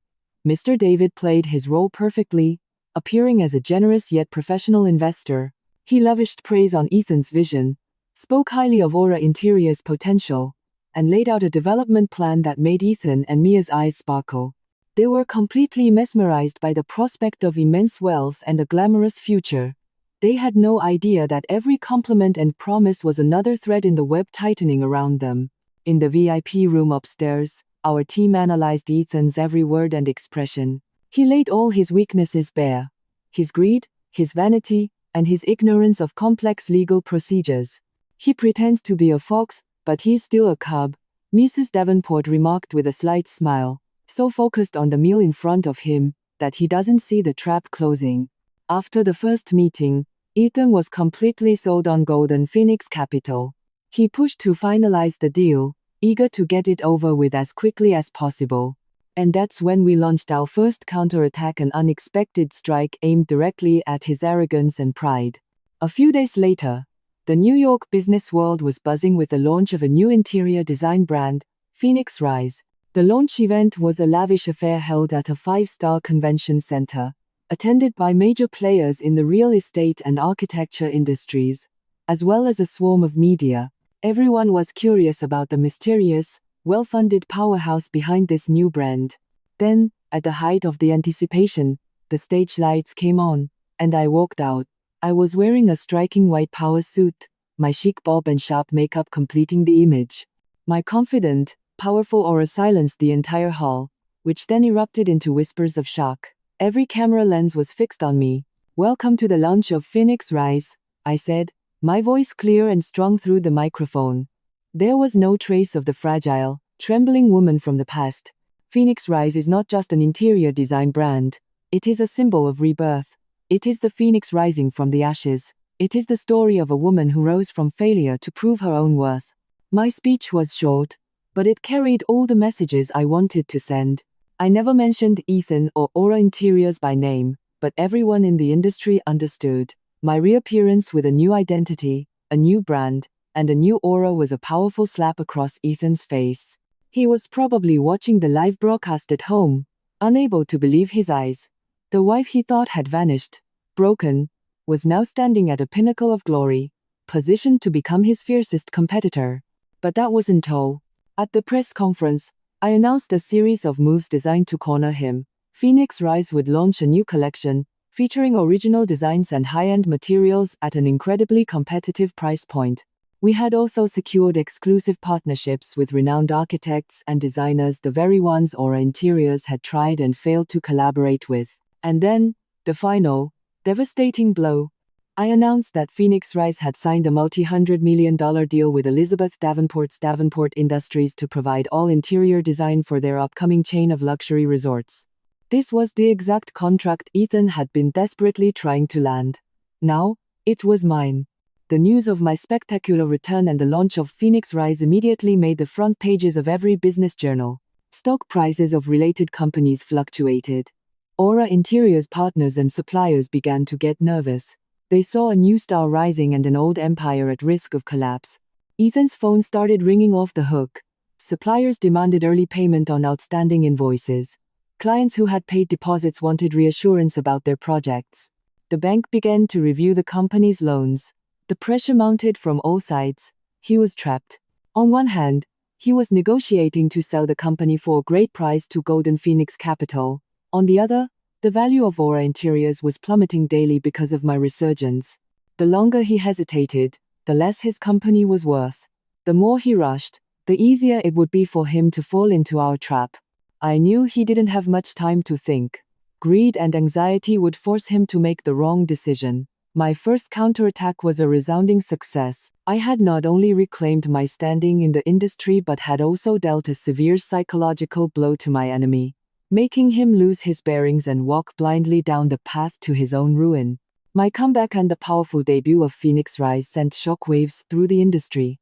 Mr. David played his role perfectly, appearing as a generous yet professional investor. He lavished praise on Ethan's vision, spoke highly of Aura Interior's potential, and laid out a development plan that made Ethan and Mia's eyes sparkle. They were completely mesmerized by the prospect of immense wealth and a glamorous future. They had no idea that every compliment and promise was another thread in the web tightening around them. In the VIP room upstairs, our team analyzed Ethan's every word and expression. He laid all his weaknesses bare: his greed, his vanity, and his ignorance of complex legal procedures. He pretends to be a fox, but he's still a cub, Mrs. Davenport remarked with a slight smile, so focused on the meal in front of him that he doesn't see the trap closing. After the first meeting, Ethan was completely sold on Golden Phoenix Capital. He pushed to finalize the deal, eager to get it over with as quickly as possible. And that's when we launched our first counterattack, an unexpected strike aimed directly at his arrogance and pride. A few days later, the New York business world was buzzing with the launch of a new interior design brand, Phoenix Rise. The launch event was a lavish affair held at a five-star convention center, attended by major players in the real estate and architecture industries, as well as a swarm of media. Everyone was curious about the mysterious, well-funded powerhouse behind this new brand. Then, at the height of the anticipation, the stage lights came on, and I walked out. I was wearing a striking white power suit, my chic bob and sharp makeup completing the image. My confident, powerful aura silenced the entire hall, which then erupted into whispers of shock. Every camera lens was fixed on me. "Welcome to the launch of Phoenix Rise," I said, my voice clear and strong through the microphone. There was no trace of the fragile, trembling woman from the past. Phoenix Rise is not just an interior design brand. It is a symbol of rebirth. It is the phoenix rising from the ashes. It is the story of a woman who rose from failure to prove her own worth. My speech was short, but it carried all the messages I wanted to send. I never mentioned Ethan or Aura Interiors by name, but everyone in the industry understood. My reappearance with a new identity, a new brand, and a new aura was a powerful slap across Ethan's face. He was probably watching the live broadcast at home, unable to believe his eyes. The wife he thought had vanished, broken, was now standing at a pinnacle of glory, positioned to become his fiercest competitor. But that wasn't all. At the press conference, I announced a series of moves designed to corner him. Phoenix Rise would launch a new collection, featuring original designs and high-end materials at an incredibly competitive price point. We had also secured exclusive partnerships with renowned architects and designers, the very ones Aura Interiors had tried and failed to collaborate with. And then, the final, devastating blow. I announced that Phoenix Rise had signed a multi-$100 million deal with Elizabeth Davenport's Davenport Industries to provide all interior design for their upcoming chain of luxury resorts. This was the exact contract Ethan had been desperately trying to land. Now, it was mine. The news of my spectacular return and the launch of Phoenix Rise immediately made the front pages of every business journal. Stock prices of related companies fluctuated. Aura Interiors partners and suppliers began to get nervous. They saw a new star rising and an old empire at risk of collapse. Ethan's phone started ringing off the hook. Suppliers demanded early payment on outstanding invoices. Clients who had paid deposits wanted reassurance about their projects. The bank began to review the company's loans. The pressure mounted from all sides. He was trapped. On one hand, he was negotiating to sell the company for a great price to Golden Phoenix Capital. On the other, the value of Aura Interiors was plummeting daily because of my resurgence. The longer he hesitated, the less his company was worth. The more he rushed, the easier it would be for him to fall into our trap. I knew he didn't have much time to think. Greed and anxiety would force him to make the wrong decision. My first counterattack was a resounding success. I had not only reclaimed my standing in the industry but had also dealt a severe psychological blow to my enemy, making him lose his bearings and walk blindly down the path to his own ruin. My comeback and the powerful debut of Phoenix Rise sent shockwaves through the industry.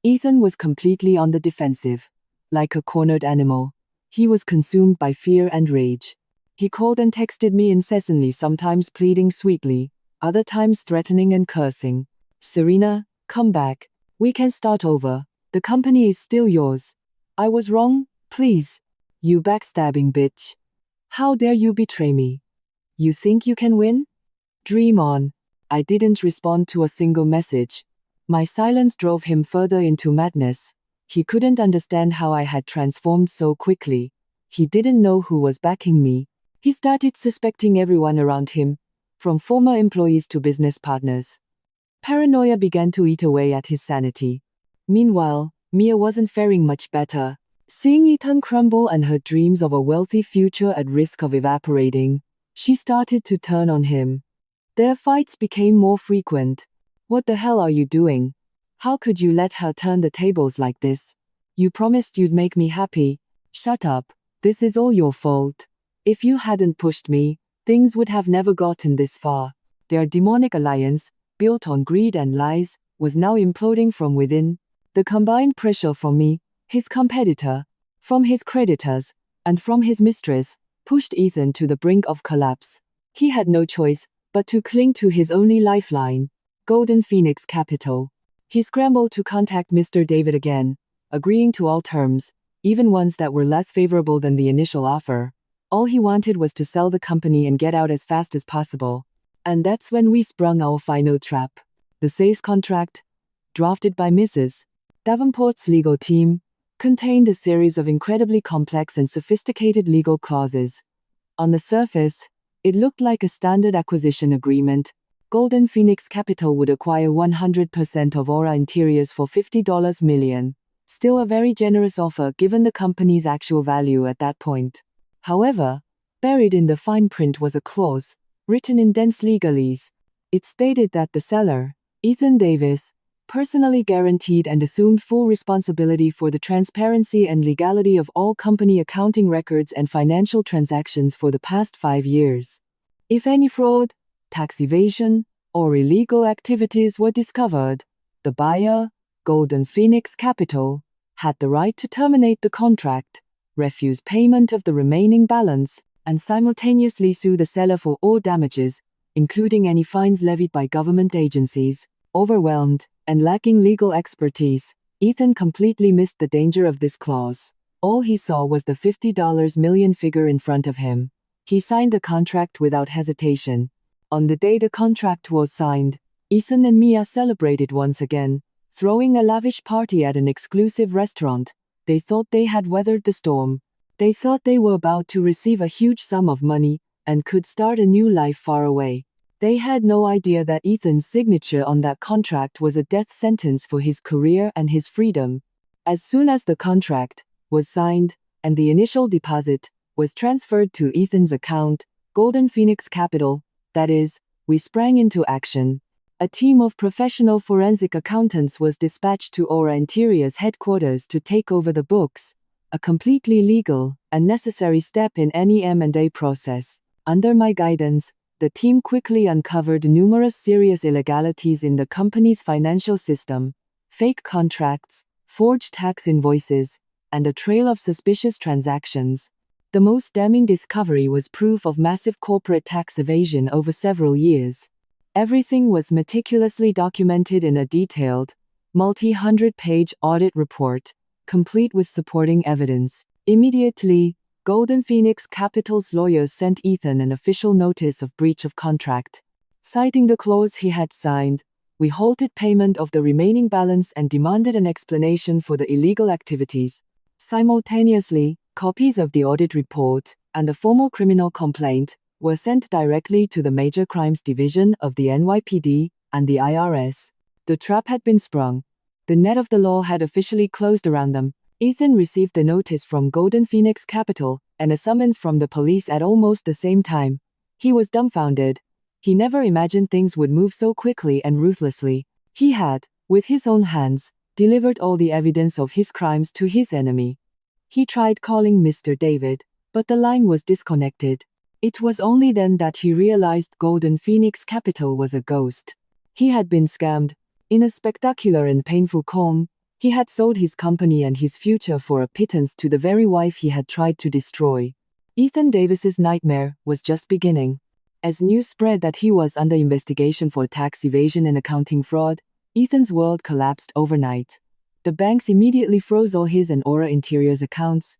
Ethan was completely on the defensive. Like a cornered animal, he was consumed by fear and rage. He called and texted me incessantly, sometimes pleading sweetly, other times threatening and cursing. "Serena, come back. We can start over. The company is still yours. I was wrong, please. You backstabbing bitch. How dare you betray me? You think you can win? Dream on." I didn't respond to a single message. My silence drove him further into madness. He couldn't understand how I had transformed so quickly. He didn't know who was backing me. He started suspecting everyone around him, from former employees to business partners. Paranoia began to eat away at his sanity. Meanwhile, Mia wasn't faring much better. Seeing Ethan crumble and her dreams of a wealthy future at risk of evaporating, she started to turn on him. Their fights became more frequent. "What the hell are you doing? How could you let her turn the tables like this? You promised you'd make me happy. Shut up. This is all your fault. If you hadn't pushed me, things would have never gotten this far." Their demonic alliance, built on greed and lies, was now imploding from within. The combined pressure from me, his competitor, from his creditors, and from his mistress, pushed Ethan to the brink of collapse. He had no choice but to cling to his only lifeline, Golden Phoenix Capital. He scrambled to contact Mr. David again, agreeing to all terms, even ones that were less favorable than the initial offer. All he wanted was to sell the company and get out as fast as possible. And that's when we sprung our final trap. The sales contract, drafted by Mrs. Davenport's legal team, contained a series of incredibly complex and sophisticated legal clauses. On the surface, it looked like a standard acquisition agreement. Golden Phoenix Capital would acquire 100% of Aura Interiors for $50 million. Still a very generous offer given the company's actual value at that point. However, buried in the fine print was a clause, written in dense legalese. It stated that the seller, Ethan Davis, personally guaranteed and assumed full responsibility for the transparency and legality of all company accounting records and financial transactions for the past 5 years. If any fraud, tax evasion, or illegal activities were discovered, the buyer, Golden Phoenix Capital, had the right to terminate the contract, refuse payment of the remaining balance, and simultaneously sue the seller for all damages, including any fines levied by government agencies. Overwhelmed and lacking legal expertise, Ethan completely missed the danger of this clause. All he saw was the $50 million figure in front of him. He signed the contract without hesitation. On the day the contract was signed, Ethan and Mia celebrated once again, throwing a lavish party at an exclusive restaurant. They thought they had weathered the storm. They thought they were about to receive a huge sum of money and could start a new life far away. They had no idea that Ethan's signature on that contract was a death sentence for his career and his freedom. As soon as the contract was signed and the initial deposit was transferred to Ethan's account, Golden Phoenix Capital, that is, we sprang into action. A team of professional forensic accountants was dispatched to Aura Interior's headquarters to take over the books, a completely legal and necessary step in any M&A process. Under my guidance, the team quickly uncovered numerous serious illegalities in the company's financial system, fake contracts, forged tax invoices, and a trail of suspicious transactions. The most damning discovery was proof of massive corporate tax evasion over several years. Everything was meticulously documented in a detailed, multi-hundred-page audit report, complete with supporting evidence. Immediately, Golden Phoenix Capital's lawyers sent Ethan an official notice of breach of contract. Citing the clause he had signed, we halted payment of the remaining balance and demanded an explanation for the illegal activities. Simultaneously, copies of the audit report and a formal criminal complaint were sent directly to the Major Crimes Division of the NYPD and the IRS. The trap had been sprung. The net of the law had officially closed around them. Ethan received a notice from Golden Phoenix Capital and a summons from the police at almost the same time. He was dumbfounded. He never imagined things would move so quickly and ruthlessly. He had, with his own hands, delivered all the evidence of his crimes to his enemy. He tried calling Mr. David, but the line was disconnected. It was only then that he realized Golden Phoenix Capital was a ghost. He had been scammed. In a spectacular and painful con, he had sold his company and his future for a pittance to the very wife he had tried to destroy. Ethan Davis's nightmare was just beginning. As news spread that he was under investigation for tax evasion and accounting fraud, Ethan's world collapsed overnight. The banks immediately froze all his and Aura Interior's accounts.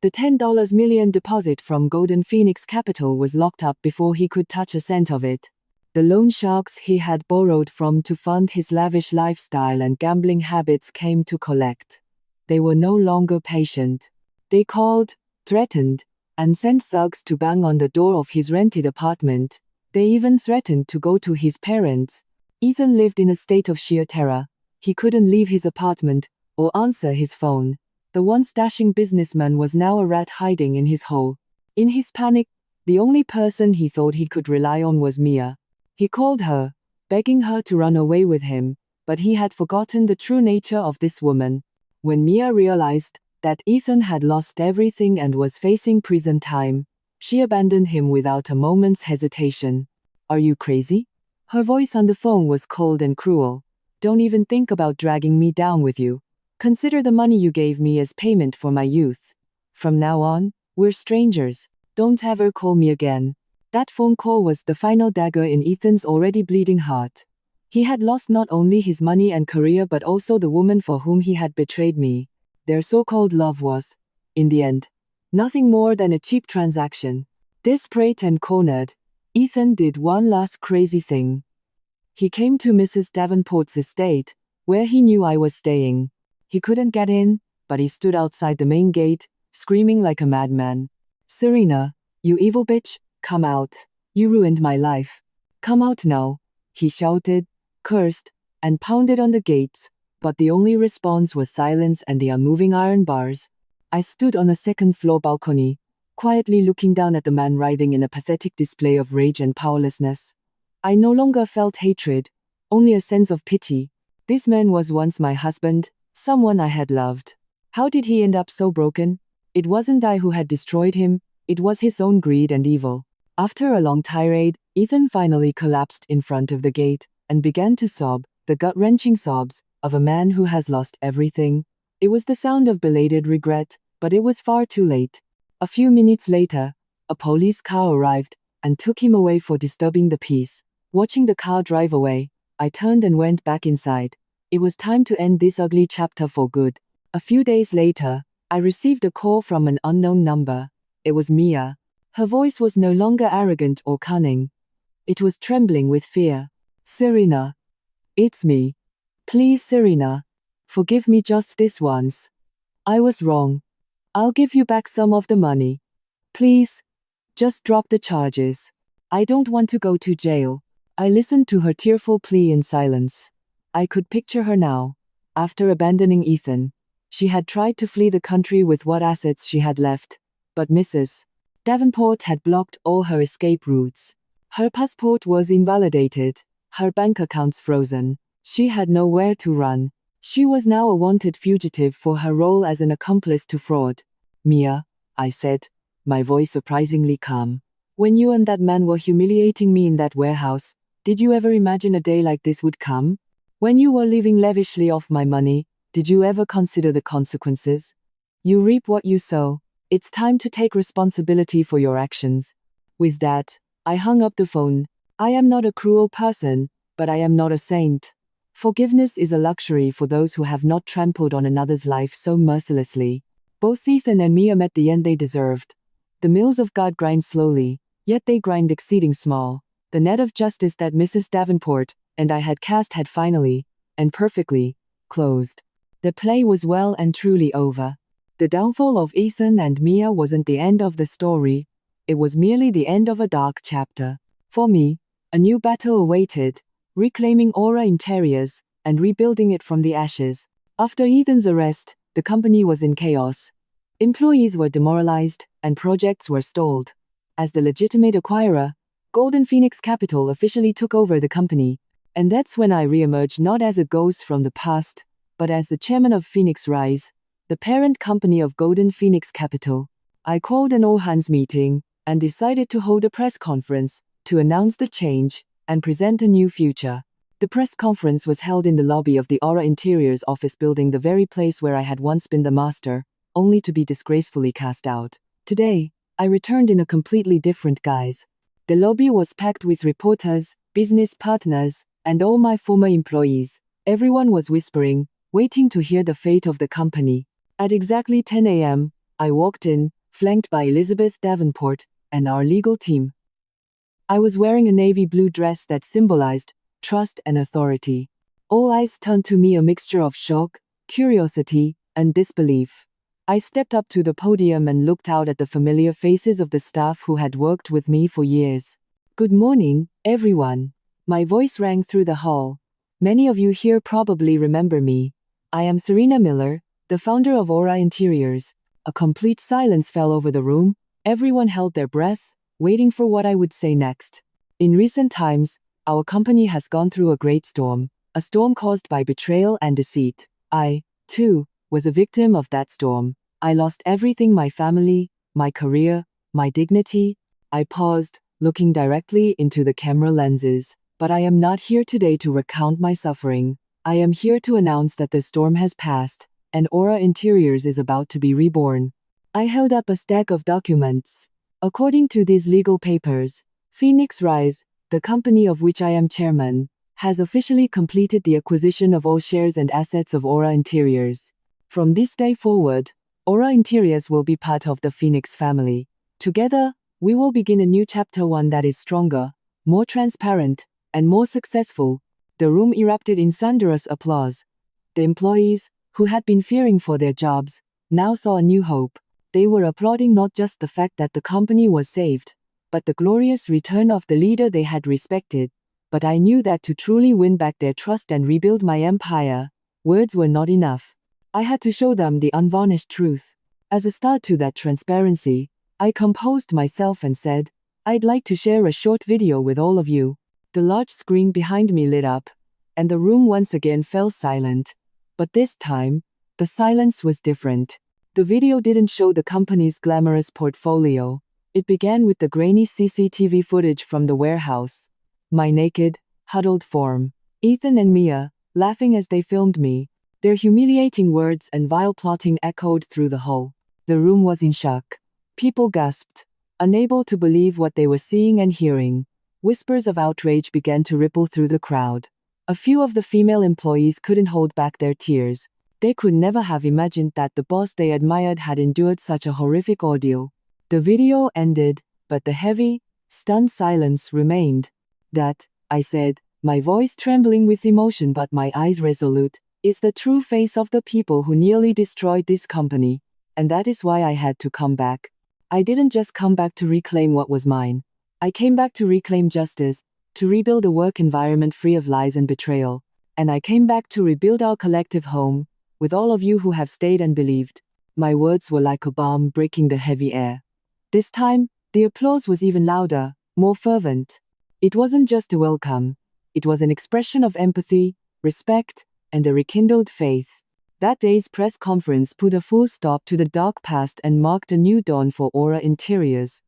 The $10 million deposit from Golden Phoenix Capital was locked up before he could touch a cent of it. The loan sharks he had borrowed from to fund his lavish lifestyle and gambling habits came to collect. They were no longer patient. They called, threatened, and sent thugs to bang on the door of his rented apartment. They even threatened to go to his parents. Ethan lived in a state of sheer terror. He couldn't leave his apartment or answer his phone. The once dashing businessman was now a rat hiding in his hole. In his panic, the only person he thought he could rely on was Mia. He called her, begging her to run away with him, but he had forgotten the true nature of this woman. When Mia realized that Ethan had lost everything and was facing prison time, she abandoned him without a moment's hesitation. "Are you crazy?" Her voice on the phone was cold and cruel. "Don't even think about dragging me down with you. Consider the money you gave me as payment for my youth. From now on, We're strangers. Don't ever call me again. That phone call was the final dagger in Ethan's already bleeding heart. He had lost not only his money and career but also the woman for whom he had betrayed me. Their so-called love was, in the end, nothing more than a cheap transaction. Desperate and cornered, Ethan did one last crazy thing. He came to Mrs. Davenport's estate, where he knew I was staying. He couldn't get in, but he stood outside the main gate, screaming like a madman. "Serena, you evil bitch, come out. You ruined my life. Come out now," he shouted, cursed, and pounded on the gates, but the only response was silence and the unmoving iron bars. I stood on a second-floor balcony, quietly looking down at the man writhing in a pathetic display of rage and powerlessness. I no longer felt hatred, only a sense of pity. This man was once my husband, someone I had loved. How did he end up so broken? It wasn't I who had destroyed him, it was his own greed and evil. After a long tirade, Ethan finally collapsed in front of the gate and began to sob, the gut-wrenching sobs of a man who has lost everything. It was the sound of belated regret, but it was far too late. A few minutes later, a police car arrived and took him away for disturbing the peace. Watching the car drive away, I turned and went back inside. It was time to end this ugly chapter for good. A few days later, I received a call from an unknown number. It was Mia. Her voice was no longer arrogant or cunning. It was trembling with fear. "Serena. It's me. Please, Serena. Forgive me just this once. I was wrong. I'll give you back some of the money. Please. Just drop the charges. I don't want to go to jail." I listened to her tearful plea in silence. I could picture her now. After abandoning Ethan, she had tried to flee the country with what assets she had left, but Mrs. Davenport had blocked all her escape routes. Her passport was invalidated, her bank accounts frozen. She had nowhere to run. She was now a wanted fugitive for her role as an accomplice to fraud. "Mia," I said, my voice surprisingly calm. "When you and that man were humiliating me in that warehouse, did you ever imagine a day like this would come? When you were living lavishly off my money, did you ever consider the consequences? You reap what you sow. It's time to take responsibility for your actions." With that, I hung up the phone. I am not a cruel person, but I am not a saint. Forgiveness is a luxury for those who have not trampled on another's life so mercilessly. Both Ethan and Mia met the end they deserved. The mills of God grind slowly, yet they grind exceeding small. The net of justice that Mrs. Davenport and I had cast had finally, and perfectly, closed. The play was well and truly over. The downfall of Ethan and Mia wasn't the end of the story, it was merely the end of a dark chapter. For me, a new battle awaited, reclaiming Aura Interiors and rebuilding it from the ashes. After Ethan's arrest, the company was in chaos. Employees were demoralized, and projects were stalled. As the legitimate acquirer, Golden Phoenix Capital officially took over the company, and that's when I re-emerged not as a ghost from the past, but as the chairman of Phoenix Rise, the parent company of Golden Phoenix Capital. I called an all-hands meeting and decided to hold a press conference to announce the change and present a new future. The press conference was held in the lobby of the Aura Interiors office building, the very place where I had once been the master, only to be disgracefully cast out. Today, I returned in a completely different guise. The lobby was packed with reporters, business partners, and all my former employees. Everyone was whispering, waiting to hear the fate of the company. At exactly 10 a.m., I walked in, flanked by Elizabeth Davenport and our legal team. I was wearing a navy blue dress that symbolized trust and authority. All eyes turned to me, a mixture of shock, curiosity, and disbelief. I stepped up to the podium and looked out at the familiar faces of the staff who had worked with me for years. "Good morning, everyone." My voice rang through the hall. Many of you here probably remember me. I am Serena Miller, the founder of Aura Interiors. A complete silence fell over the room. Everyone held their breath, waiting for what I would say next. In recent times, our company has gone through a great storm, a storm caused by betrayal and deceit. I, too, was a victim of that storm. I lost everything: my family, my career, my dignity. I paused, looking directly into the camera lenses. But I am not here today to recount my suffering. I am here to announce that the storm has passed, and Aura Interiors is about to be reborn. I held up a stack of documents. According to these legal papers, Phoenix Rise, the company of which I am chairman, has officially completed the acquisition of all shares and assets of Aura Interiors. From this day forward, Aura Interiors will be part of the Phoenix family. Together, we will begin a new chapter, one that is stronger, more transparent, and more successful. The room erupted in thunderous applause. The employees, who had been fearing for their jobs, now saw a new hope. They were applauding not just the fact that the company was saved, but the glorious return of the leader they had respected. But I knew that to truly win back their trust and rebuild my empire, words were not enough. I had to show them the unvarnished truth. As a start to that transparency, I composed myself and said, I'd like to share a short video with all of you. The large screen behind me lit up, and the room once again fell silent. But this time, the silence was different. The video didn't show the company's glamorous portfolio. It began with the grainy CCTV footage from the warehouse. My naked, huddled form. Ethan and Mia, laughing as they filmed me. Their humiliating words and vile plotting echoed through the hall. The room was in shock. People gasped, unable to believe what they were seeing and hearing. Whispers of outrage began to ripple through the crowd. A few of the female employees couldn't hold back their tears. They could never have imagined that the boss they admired had endured such a horrific ordeal. The video ended, but the heavy, stunned silence remained. That, I said, my voice trembling with emotion but my eyes resolute, is the true face of the people who nearly destroyed this company. And that is why I had to come back. I didn't just come back to reclaim what was mine. I came back to reclaim justice, to rebuild a work environment free of lies and betrayal. And I came back to rebuild our collective home, with all of you who have stayed and believed. My words were like a bomb breaking the heavy air. This time, the applause was even louder, more fervent. It wasn't just a welcome. It was an expression of empathy, respect, and a rekindled faith. That day's press conference put a full stop to the dark past and marked a new dawn for Aura Interiors.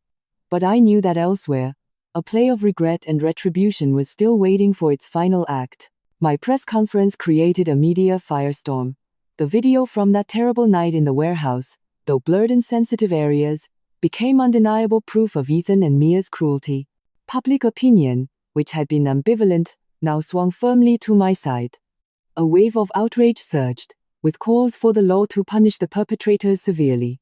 But I knew that elsewhere, a play of regret and retribution was still waiting for its final act. My press conference created a media firestorm. The video from that terrible night in the warehouse, though blurred in sensitive areas, became undeniable proof of Ethan and Mia's cruelty. Public opinion, which had been ambivalent, now swung firmly to my side. A wave of outrage surged, with calls for the law to punish the perpetrators severely.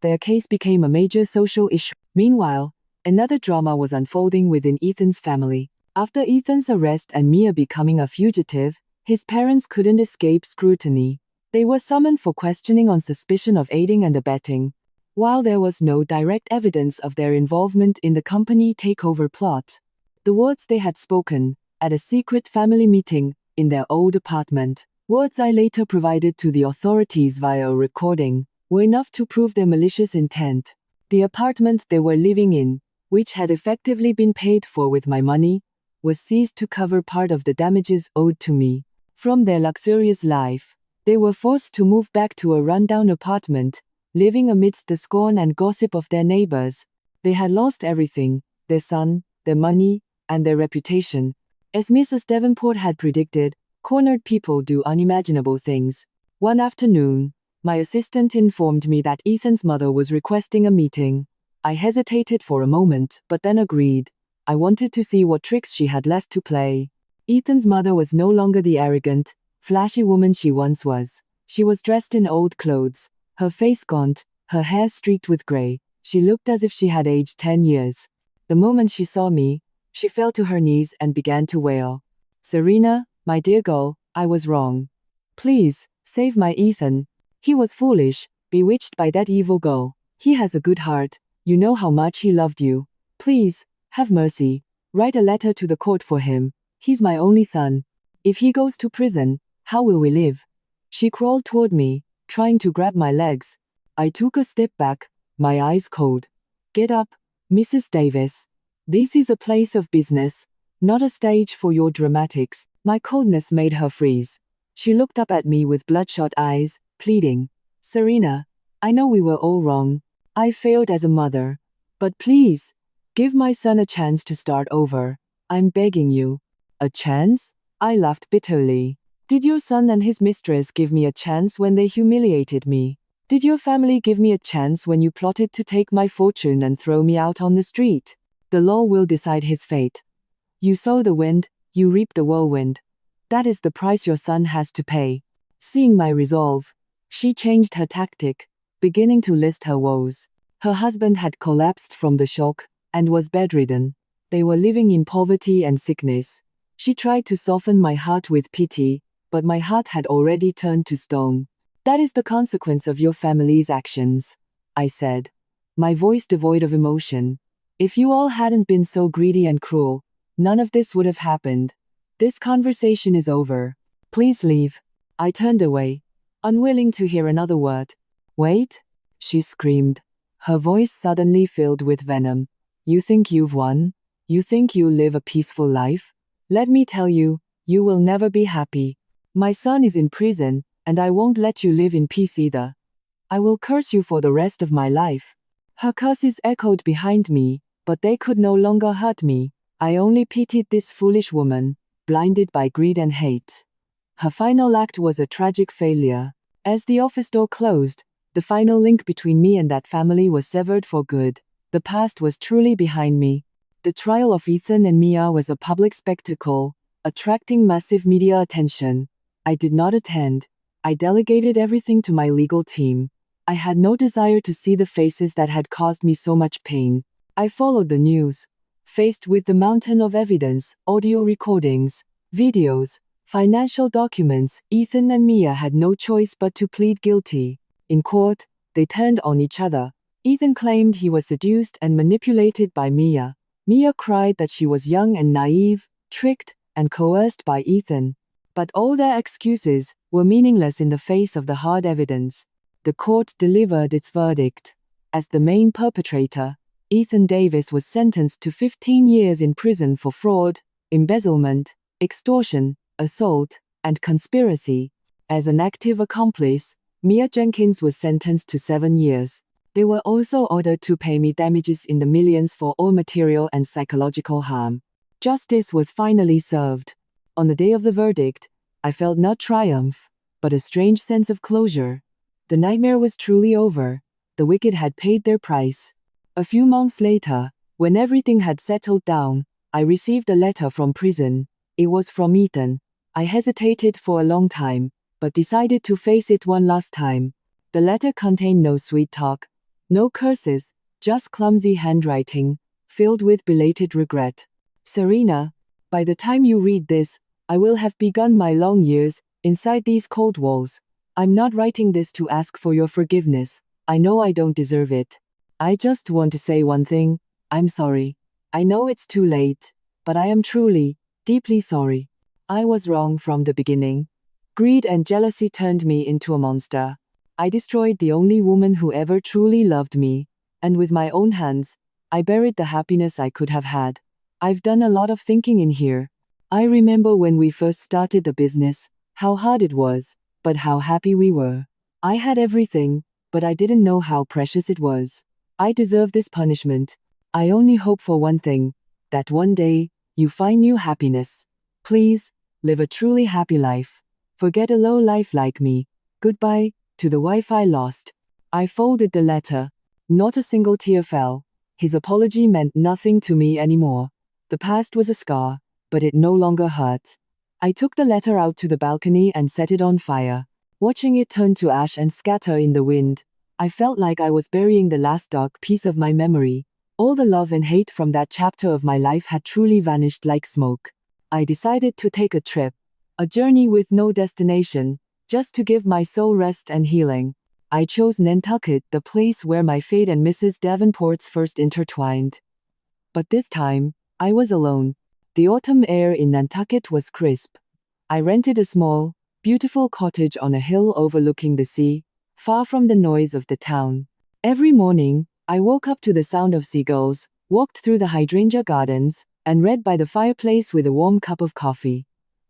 Their case became a major social issue. Meanwhile, another drama was unfolding within Ethan's family. After Ethan's arrest and Mia becoming a fugitive, his parents couldn't escape scrutiny. They were summoned for questioning on suspicion of aiding and abetting. While there was no direct evidence of their involvement in the company takeover plot, the words they had spoken, at a secret family meeting, in their old apartment, words I later provided to the authorities via a recording, were enough to prove their malicious intent. The apartment they were living in, which had effectively been paid for with my money, was seized to cover part of the damages owed to me. From their luxurious life, they were forced to move back to a rundown apartment, living amidst the scorn and gossip of their neighbors. They had lost everything, their son, their money, and their reputation. As Mrs. Davenport had predicted, cornered people do unimaginable things. One afternoon, my assistant informed me that Ethan's mother was requesting a meeting. I hesitated for a moment, but then agreed. I wanted to see what tricks she had left to play. Ethan's mother was no longer the arrogant, flashy woman she once was. She was dressed in old clothes, her face gaunt, her hair streaked with gray. She looked as if she had aged 10 years. The moment she saw me, she fell to her knees and began to wail. Serena, my dear girl, I was wrong. Please, save my Ethan. He was foolish, bewitched by that evil girl. He has a good heart. You know how much he loved you. Please, have mercy. Write a letter to the court for him. He's my only son. If he goes to prison, how will we live? She crawled toward me, trying to grab my legs. I took a step back, my eyes cold. Get up, Mrs. Davis. This is a place of business, not a stage for your dramatics. My coldness made her freeze. She looked up at me with bloodshot eyes, pleading. Serena, I know we were all wrong. I failed as a mother. But please, give my son a chance to start over. I'm begging you. A chance? I laughed bitterly. Did your son and his mistress give me a chance when they humiliated me? Did your family give me a chance when you plotted to take my fortune and throw me out on the street? The law will decide his fate. You sow the wind, you reap the whirlwind. That is the price your son has to pay. Seeing my resolve, she changed her tactic, beginning to list her woes. Her husband had collapsed from the shock and was bedridden. They were living in poverty and sickness. She tried to soften my heart with pity, but my heart had already turned to stone. That is the consequence of your family's actions, I said, my voice devoid of emotion. If you all hadn't been so greedy and cruel, none of this would have happened. This conversation is over. Please leave. I turned away, unwilling to hear another word. Wait, she screamed, her voice suddenly filled with venom. You think you've won? You think you'll live a peaceful life? Let me tell you, you will never be happy. My son is in prison, and I won't let you live in peace either. I will curse you for the rest of my life. Her curses echoed behind me, but they could no longer hurt me. I only pitied this foolish woman, blinded by greed and hate. Her final act was a tragic failure. As the office door closed, the final link between me and that family was severed for good. The past was truly behind me. The trial of Ethan and Mia was a public spectacle, attracting massive media attention. I did not attend. I delegated everything to my legal team. I had no desire to see the faces that had caused me so much pain. I followed the news. Faced with the mountain of evidence, audio recordings, videos, financial documents, Ethan and Mia had no choice but to plead guilty. In court, they turned on each other. Ethan claimed he was seduced and manipulated by Mia. Mia cried that she was young and naive, tricked, and coerced by Ethan. But all their excuses were meaningless in the face of the hard evidence. The court delivered its verdict. As the main perpetrator, Ethan Davis was sentenced to 15 years in prison for fraud, embezzlement, extortion, assault, and conspiracy. As an active accomplice, Mia Jenkins was sentenced to 7 years. They were also ordered to pay me damages in the millions for all material and psychological harm. Justice was finally served. On the day of the verdict, I felt not triumph, but a strange sense of closure. The nightmare was truly over. The wicked had paid their price. A few months later, when everything had settled down, I received a letter from prison. It was from Ethan. I hesitated for a long time, but decided to face it one last time. The letter contained no sweet talk, no curses, just clumsy handwriting, filled with belated regret. Serena, by the time you read this, I will have begun my long years inside these cold walls. I'm not writing this to ask for your forgiveness. I know I don't deserve it. I just want to say one thing. I'm sorry. I know it's too late, but I am truly, deeply sorry. I was wrong from the beginning. Greed and jealousy turned me into a monster. I destroyed the only woman who ever truly loved me, and with my own hands, I buried the happiness I could have had. I've done a lot of thinking in here. I remember when we first started the business, how hard it was, but how happy we were. I had everything, but I didn't know how precious it was. I deserve this punishment. I only hope for one thing, that one day, you find new happiness. Please, live a truly happy life. Forget a low life like me. Goodbye, to the wife I lost. I folded the letter. Not a single tear fell. His apology meant nothing to me anymore. The past was a scar, but it no longer hurt. I took the letter out to the balcony and set it on fire. Watching it turn to ash and scatter in the wind, I felt like I was burying the last dark piece of my memory. All the love and hate from that chapter of my life had truly vanished like smoke. I decided to take a trip, a journey with no destination, just to give my soul rest and healing. I chose Nantucket, the place where my fate and Mrs. Davenport's first intertwined. But this time, I was alone. The autumn air in Nantucket was crisp. I rented a small, beautiful cottage on a hill overlooking the sea, far from the noise of the town. Every morning, I woke up to the sound of seagulls, walked through the hydrangea gardens, and read by the fireplace with a warm cup of coffee.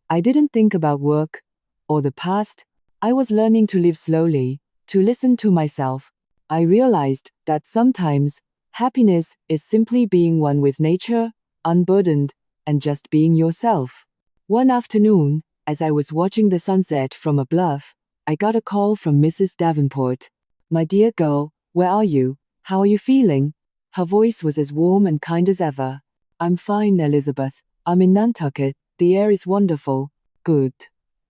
I didn't think about work or the past. I was learning to live slowly, to listen to myself. I realized that sometimes, happiness is simply being one with nature, unburdened, and just being yourself. One afternoon, as I was watching the sunset from a bluff, I got a call from Mrs. Davenport. My dear girl, where are you? How are you feeling? Her voice was as warm and kind as ever. I'm fine, Elizabeth. I'm in Nantucket. The air is wonderful. Good.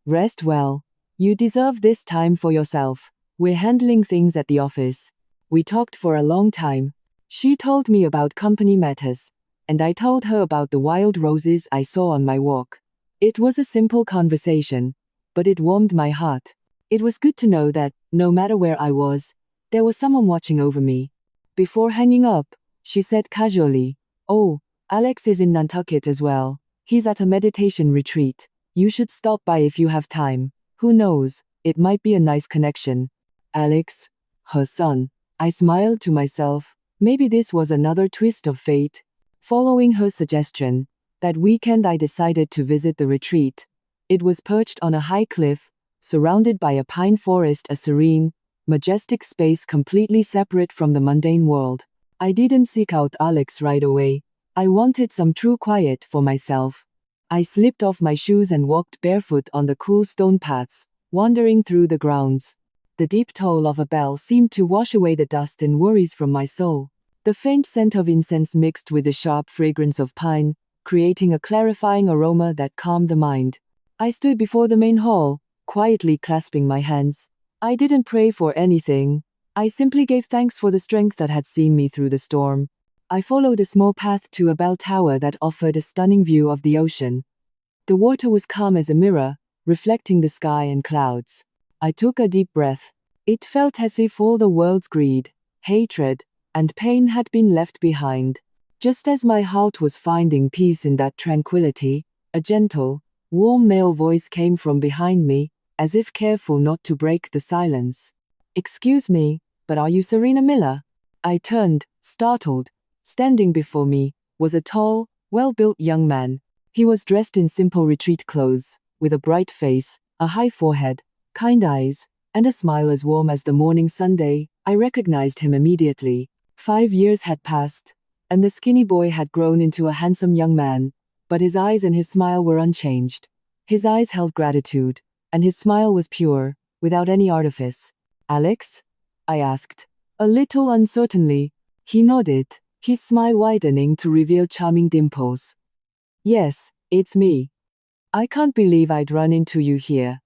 Rest well. You deserve this time for yourself. We're handling things at the office. We talked for a long time. She told me about company matters, and I told her about the wild roses I saw on my walk. It was a simple conversation, but it warmed my heart. It was good to know that, no matter where I was, there was someone watching over me. Before hanging up, she said casually, "Oh, Alex is in Nantucket as well. He's at a meditation retreat. You should stop by if you have time. Who knows, it might be a nice connection." Alex? Her son. I smiled to myself. Maybe this was another twist of fate. Following her suggestion, that weekend I decided to visit the retreat. It was perched on a high cliff, surrounded by a pine forest, a serene, majestic space completely separate from the mundane world. I didn't seek out Alex right away. I wanted some true quiet for myself. I slipped off my shoes and walked barefoot on the cool stone paths, wandering through the grounds. The deep toll of a bell seemed to wash away the dust and worries from my soul. The faint scent of incense mixed with the sharp fragrance of pine, creating a clarifying aroma that calmed the mind. I stood before the main hall, quietly clasping my hands. I didn't pray for anything. I simply gave thanks for the strength that had seen me through the storm. I followed a small path to a bell tower that offered a stunning view of the ocean. The water was calm as a mirror, reflecting the sky and clouds. I took a deep breath. It felt as if all the world's greed, hatred, and pain had been left behind. Just as my heart was finding peace in that tranquility, a gentle, warm male voice came from behind me, as if careful not to break the silence. "Excuse me, but are you Serena Miller?" I turned, startled. Standing before me was a tall, well-built young man. He was dressed in simple retreat clothes, with a bright face, a high forehead, kind eyes, and a smile as warm as the morning sunday. I recognized him immediately. 5 years had passed, and the skinny boy had grown into a handsome young man, but his eyes and his smile were unchanged. His eyes held gratitude, and his smile was pure, without any artifice. "Alex?" I asked, a little uncertainly. He nodded, his smile widening to reveal charming dimples. "Yes, it's me. I can't believe I'd run into you here.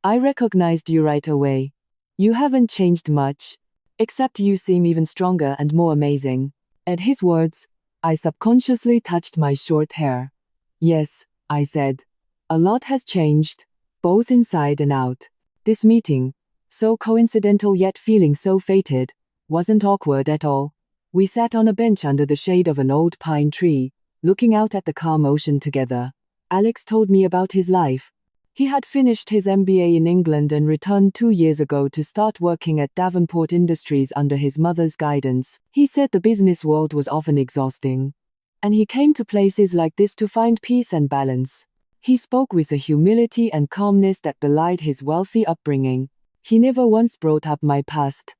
I recognized you right away. You haven't changed much, except you seem even stronger and more amazing." At his words, I subconsciously touched my short hair. "Yes," I said. "A lot has changed, both inside and out." This meeting, so coincidental yet feeling so fated, wasn't awkward at all. We sat on a bench under the shade of an old pine tree, looking out at the calm ocean together. Alex told me about his life. He had finished his MBA in England and returned 2 years ago to start working at Davenport Industries under his mother's guidance. He said the business world was often exhausting, and he came to places like this to find peace and balance. He spoke with a humility and calmness that belied his wealthy upbringing. He never once brought up my past,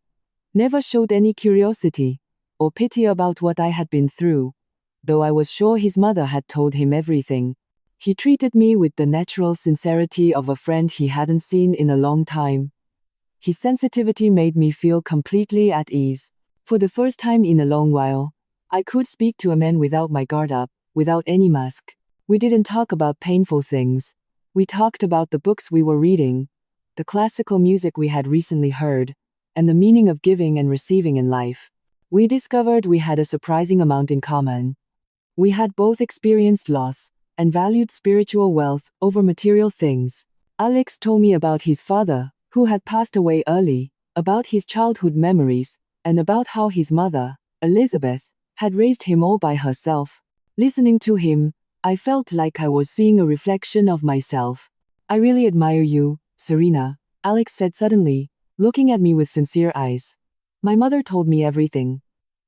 never showed any curiosity or pity about what I had been through, though I was sure his mother had told him everything. He treated me with the natural sincerity of a friend he hadn't seen in a long time. His sensitivity made me feel completely at ease. For the first time in a long while, I could speak to a man without my guard up, without any mask. We didn't talk about painful things. We talked about the books we were reading, the classical music we had recently heard, and the meaning of giving and receiving in life. We discovered we had a surprising amount in common. We had both experienced loss and valued spiritual wealth over material things. Alex told me about his father, who had passed away early, about his childhood memories, and about how his mother, Elizabeth, had raised him all by herself. Listening to him, I felt like I was seeing a reflection of myself. "I really admire you, Serena," Alex said suddenly, looking at me with sincere eyes. "My mother told me everything.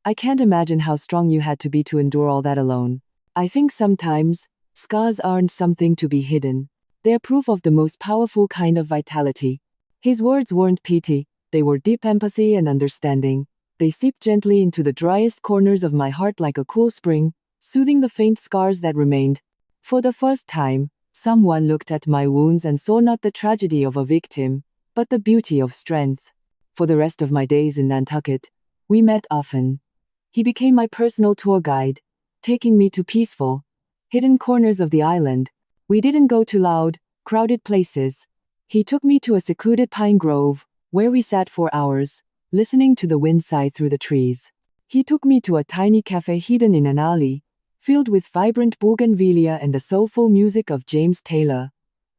I can't imagine how strong you had to be to endure all that alone. I think sometimes, scars aren't something to be hidden. They're proof of the most powerful kind of vitality." His words weren't pity, they were deep empathy and understanding. They seeped gently into the driest corners of my heart like a cool spring, soothing the faint scars that remained. For the first time, someone looked at my wounds and saw not the tragedy of a victim, but the beauty of strength. For the rest of my days in Nantucket, we met often. He became my personal tour guide, taking me to peaceful, hidden corners of the island. We didn't go to loud, crowded places. He took me to a secluded pine grove, where we sat for hours, listening to the wind sigh through the trees. He took me to a tiny cafe hidden in an alley, filled with vibrant bougainvillea and the soulful music of James Taylor.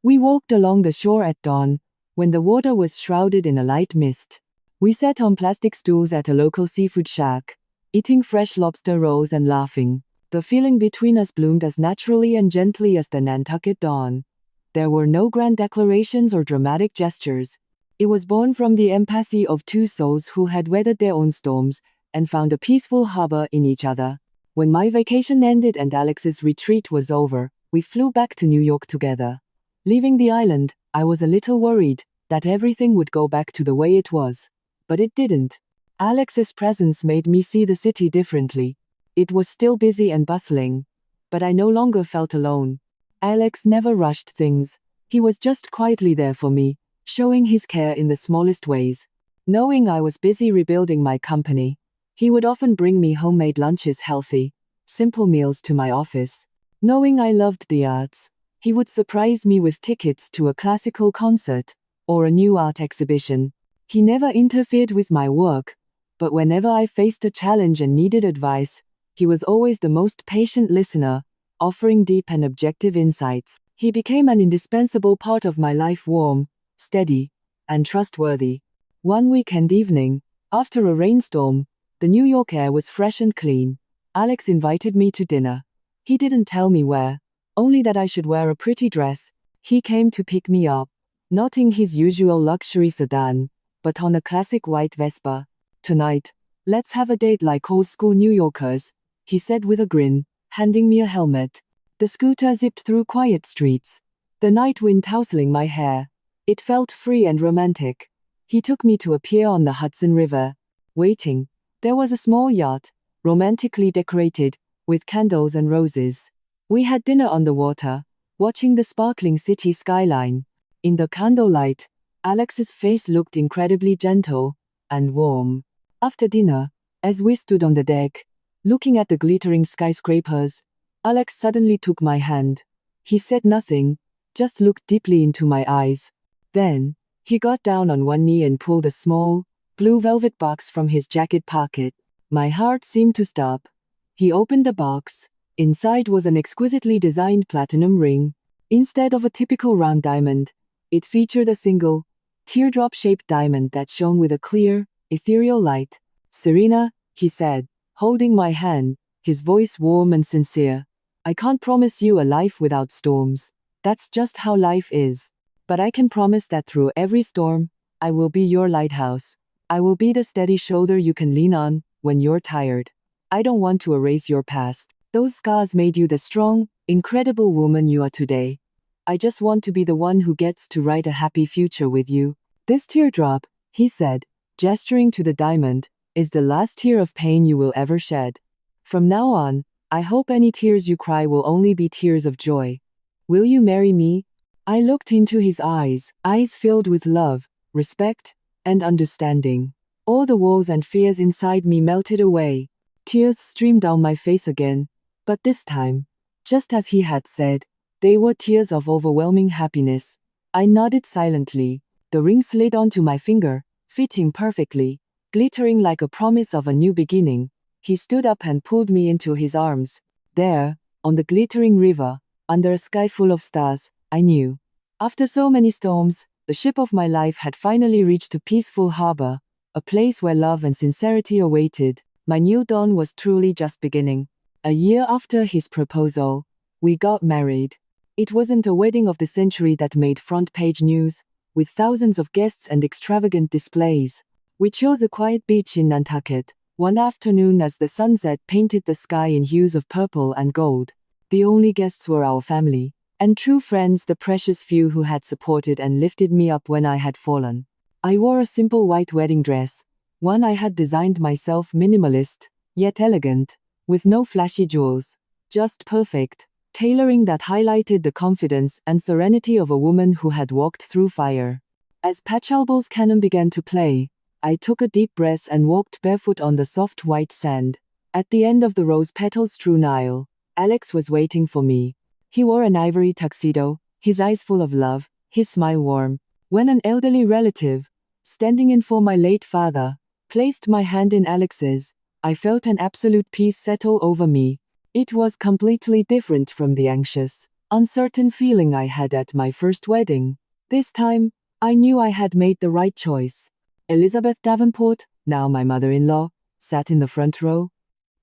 We walked along the shore at dawn, when the water was shrouded in a light mist. We sat on plastic stools at a local seafood shack, eating fresh lobster rolls and laughing. The feeling between us bloomed as naturally and gently as the Nantucket dawn. There were no grand declarations or dramatic gestures. It was born from the empathy of two souls who had weathered their own storms and found a peaceful harbor in each other. When my vacation ended and Alex's retreat was over, we flew back to New York together. Leaving the island, I was a little worried that everything would go back to the way it was. But it didn't. Alex's presence made me see the city differently. It was still busy and bustling, but I no longer felt alone. Alex never rushed things. He was just quietly there for me, showing his care in the smallest ways. Knowing I was busy rebuilding my company, he would often bring me homemade lunches, healthy, simple meals to my office. Knowing I loved the arts, he would surprise me with tickets to a classical concert or a new art exhibition. He never interfered with my work, but whenever I faced a challenge and needed advice, he was always the most patient listener, offering deep and objective insights. He became an indispensable part of my life, warm, steady, and trustworthy. One weekend evening, after a rainstorm, the New York air was fresh and clean. Alex invited me to dinner. He didn't tell me where, only that I should wear a pretty dress. He came to pick me up, not in his usual luxury sedan, but on a classic white Vespa. "Tonight, let's have a date like old school New Yorkers," he said with a grin, handing me a helmet. The scooter zipped through quiet streets, the night wind tousling my hair. It felt free and romantic. He took me to a pier on the Hudson River. Waiting, there was a small yacht, romantically decorated, with candles and roses. We had dinner on the water, watching the sparkling city skyline. In the candlelight, Alex's face looked incredibly gentle and warm. After dinner, as we stood on the deck, looking at the glittering skyscrapers, Alex suddenly took my hand. He said nothing, just looked deeply into my eyes. Then, he got down on one knee and pulled a small, blue velvet box from his jacket pocket. My heart seemed to stop. He opened the box. Inside was an exquisitely designed platinum ring. Instead of a typical round diamond, it featured a single, teardrop-shaped diamond that shone with a clear, ethereal light. "Serena," he said, holding my hand, his voice warm and sincere. "I can't promise you a life without storms. That's just how life is. But I can promise that through every storm, I will be your lighthouse. I will be the steady shoulder you can lean on when you're tired. I don't want to erase your past. Those scars made you the strong, incredible woman you are today. I just want to be the one who gets to write a happy future with you." "This teardrop," he said, gesturing to the diamond, "is the last tear of pain you will ever shed. From now on, I hope any tears you cry will only be tears of joy. Will you marry me?" I looked into his eyes filled with love, respect, and understanding. All the walls and fears inside me melted away. Tears streamed down my face again, but this time, just as he had said, they were tears of overwhelming happiness. I nodded silently. The ring slid onto my finger, fitting perfectly, glittering like a promise of a new beginning. He stood up and pulled me into his arms. There, on the glittering river, under a sky full of stars, I knew. After so many storms, the ship of my life had finally reached a peaceful harbor, a place where love and sincerity awaited. My new dawn was truly just beginning. A year after his proposal, we got married. It wasn't a wedding of the century that made front-page news, with thousands of guests and extravagant displays. We chose a quiet beach in Nantucket, one afternoon as the sunset painted the sky in hues of purple and gold. The only guests were our family, and true friends, the precious few who had supported and lifted me up when I had fallen. I wore a simple white wedding dress, one I had designed myself, minimalist, yet elegant, with no flashy jewels, just perfect, tailoring that highlighted the confidence and serenity of a woman who had walked through fire. As Pachelbel's canon began to play, I took a deep breath and walked barefoot on the soft white sand. At the end of the rose petal-strewn aisle, Alex was waiting for me. He wore an ivory tuxedo, his eyes full of love, his smile warm. When an elderly relative, standing in for my late father, placed my hand in Alex's, I felt an absolute peace settle over me. It was completely different from the anxious, uncertain feeling I had at my first wedding. This time, I knew I had made the right choice. Elizabeth Davenport, now my mother-in-law, sat in the front row.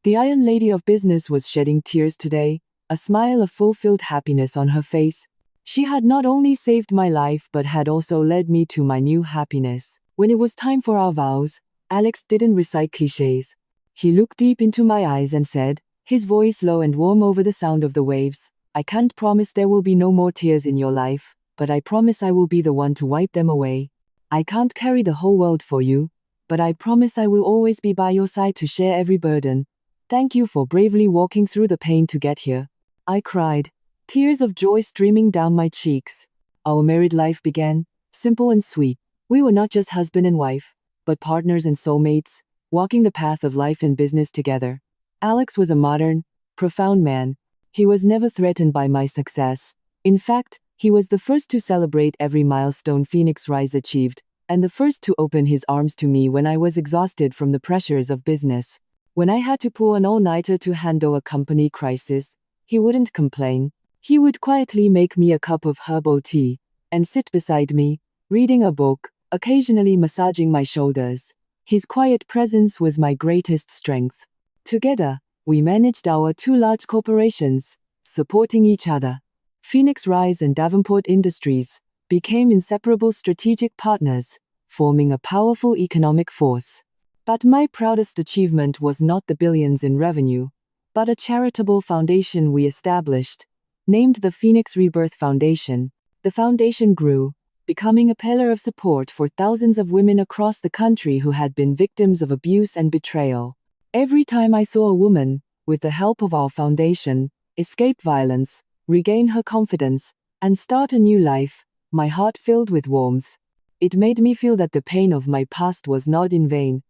The Iron Lady of Business was shedding tears today, a smile of fulfilled happiness on her face. She had not only saved my life but had also led me to my new happiness. When it was time for our vows, Alex didn't recite clichés. He looked deep into my eyes and said, his voice low and warm over the sound of the waves, I can't promise there will be no more tears in your life, but I promise I will be the one to wipe them away. I can't carry the whole world for you, but I promise I will always be by your side to share every burden. Thank you for bravely walking through the pain to get here. I cried, tears of joy streaming down my cheeks. Our married life began, simple and sweet. We were not just husband and wife, but partners and soulmates, walking the path of life and business together. Alex was a modern, profound man. He was never threatened by my success. In fact, he was the first to celebrate every milestone Phoenix Rise achieved, and the first to open his arms to me when I was exhausted from the pressures of business. When I had to pull an all-nighter to handle a company crisis, he wouldn't complain. He would quietly make me a cup of herbal tea, and sit beside me, reading a book, occasionally massaging my shoulders. His quiet presence was my greatest strength. Together, we managed our two large corporations, supporting each other. Phoenix Rise and Davenport Industries became inseparable strategic partners, forming a powerful economic force. But my proudest achievement was not the billions in revenue, but a charitable foundation we established, named the Phoenix Rebirth Foundation. The foundation grew, becoming a pillar of support for thousands of women across the country who had been victims of abuse and betrayal. Every time I saw a woman, with the help of our foundation, escape violence, regain her confidence, and start a new life, my heart filled with warmth. It made me feel that the pain of my past was not in vain.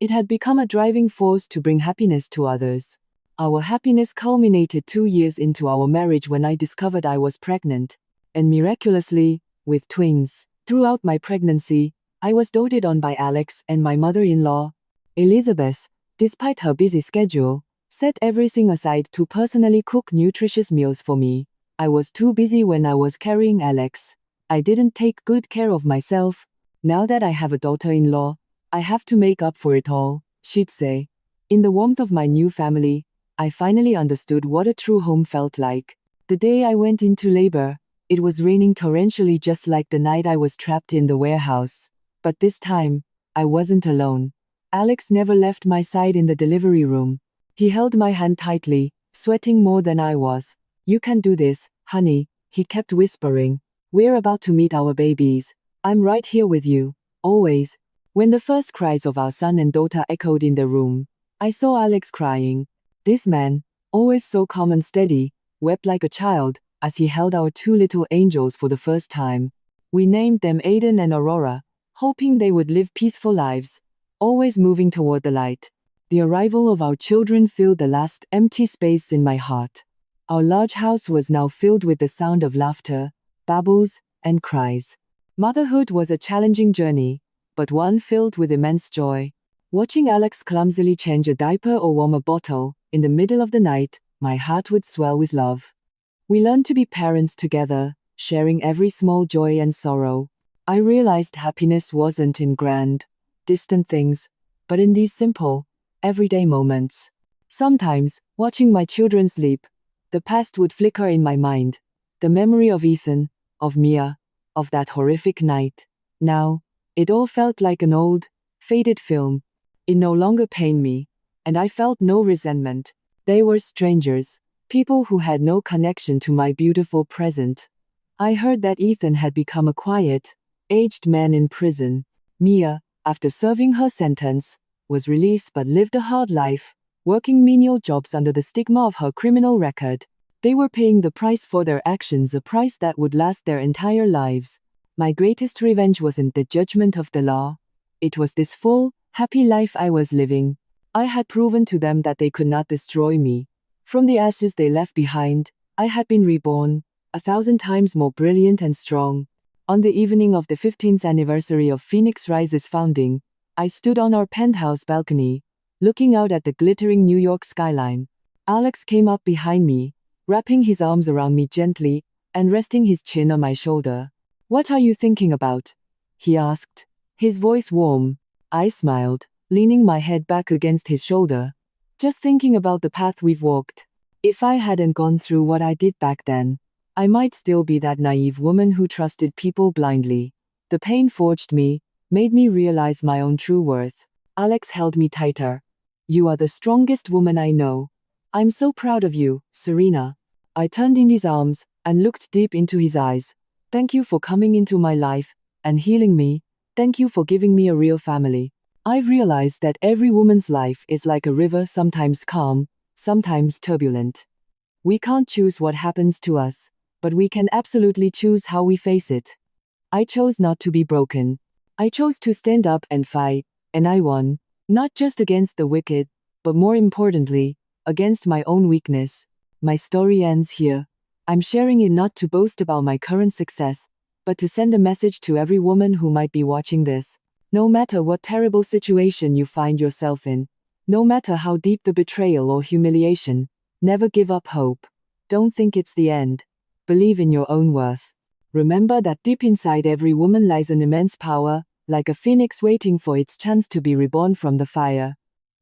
It had become a driving force to bring happiness to others. Our happiness culminated 2 years into our marriage when I discovered I was pregnant, and miraculously, with twins. Throughout my pregnancy, I was doted on by Alex and my mother-in-law, Elizabeth. Despite her busy schedule, set everything aside to personally cook nutritious meals for me. I was too busy when I was carrying Alex. I didn't take good care of myself. Now that I have a daughter-in-law, I have to make up for it all, she'd say. In the warmth of my new family, I finally understood what a true home felt like. The day I went into labor, it was raining torrentially just like the night I was trapped in the warehouse. But this time, I wasn't alone. Alex never left my side in the delivery room. He held my hand tightly, sweating more than I was. You can do this, honey, he kept whispering. We're about to meet our babies. I'm right here with you, always. When the first cries of our son and daughter echoed in the room, I saw Alex crying. This man, always so calm and steady, wept like a child as he held our two little angels for the first time. We named them Aiden and Aurora, hoping they would live peaceful lives, always moving toward the light. The arrival of our children filled the last empty space in my heart. Our large house was now filled with the sound of laughter, babbles, and cries. Motherhood was a challenging journey, but one filled with immense joy. Watching Alex clumsily change a diaper or warm a bottle, in the middle of the night, my heart would swell with love. We learned to be parents together, sharing every small joy and sorrow. I realized happiness wasn't in grand, distant things, but in these simple, everyday moments. Sometimes, watching my children sleep, the past would flicker in my mind. The memory of Ethan, of Mia, of that horrific night. Now, it all felt like an old, faded film. It no longer pained me, and I felt no resentment. They were strangers, people who had no connection to my beautiful present. I heard that Ethan had become a quiet, aged man in prison. Mia, after serving her sentence, was released but lived a hard life, working menial jobs under the stigma of her criminal record. They were paying the price for their actions, a price that would last their entire lives. My greatest revenge wasn't the judgment of the law, It was this full, happy life I was living. I had proven to them that they could not destroy me. From the ashes they left behind, I had been reborn, 1,000 times more brilliant and strong. On the evening of the 15th anniversary of Phoenix Rise's founding, I stood on our penthouse balcony, looking out at the glittering New York skyline. Alex came up behind me, wrapping his arms around me gently, and resting his chin on my shoulder. "What are you thinking about?" he asked, his voice warm. I smiled, leaning my head back against his shoulder. "Just thinking about the path we've walked. If I hadn't gone through what I did back then, I might still be that naive woman who trusted people blindly. The pain forged me, made me realize my own true worth." Alex held me tighter. "You are the strongest woman I know. I'm so proud of you, Serena." I turned in his arms and looked deep into his eyes. "Thank you for coming into my life and healing me. Thank you for giving me a real family." I've realized that every woman's life is like a river, sometimes calm, sometimes turbulent. We can't choose what happens to us, but we can absolutely choose how we face it. I chose not to be broken. I chose to stand up and fight, and I won, not just against the wicked, but more importantly, against my own weakness. My story ends here. I'm sharing it not to boast about my current success, but to send a message to every woman who might be watching this. No matter what terrible situation you find yourself in, no matter how deep the betrayal or humiliation, never give up hope. Don't think it's the end. Believe in your own worth. Remember that deep inside every woman lies an immense power, like a phoenix waiting for its chance to be reborn from the fire.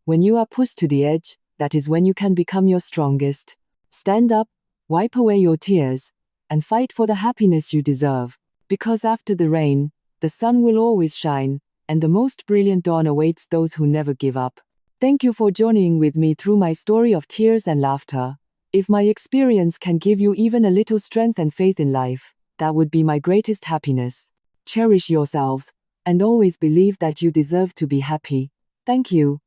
When you are pushed to the edge, that is when you can become your strongest. Stand up, wipe away your tears, and fight for the happiness you deserve. Because after the rain, the sun will always shine, and the most brilliant dawn awaits those who never give up. Thank you for journeying with me through my story of tears and laughter. If my experience can give you even a little strength and faith in life, that would be my greatest happiness. Cherish yourselves, and always believe that you deserve to be happy. Thank you.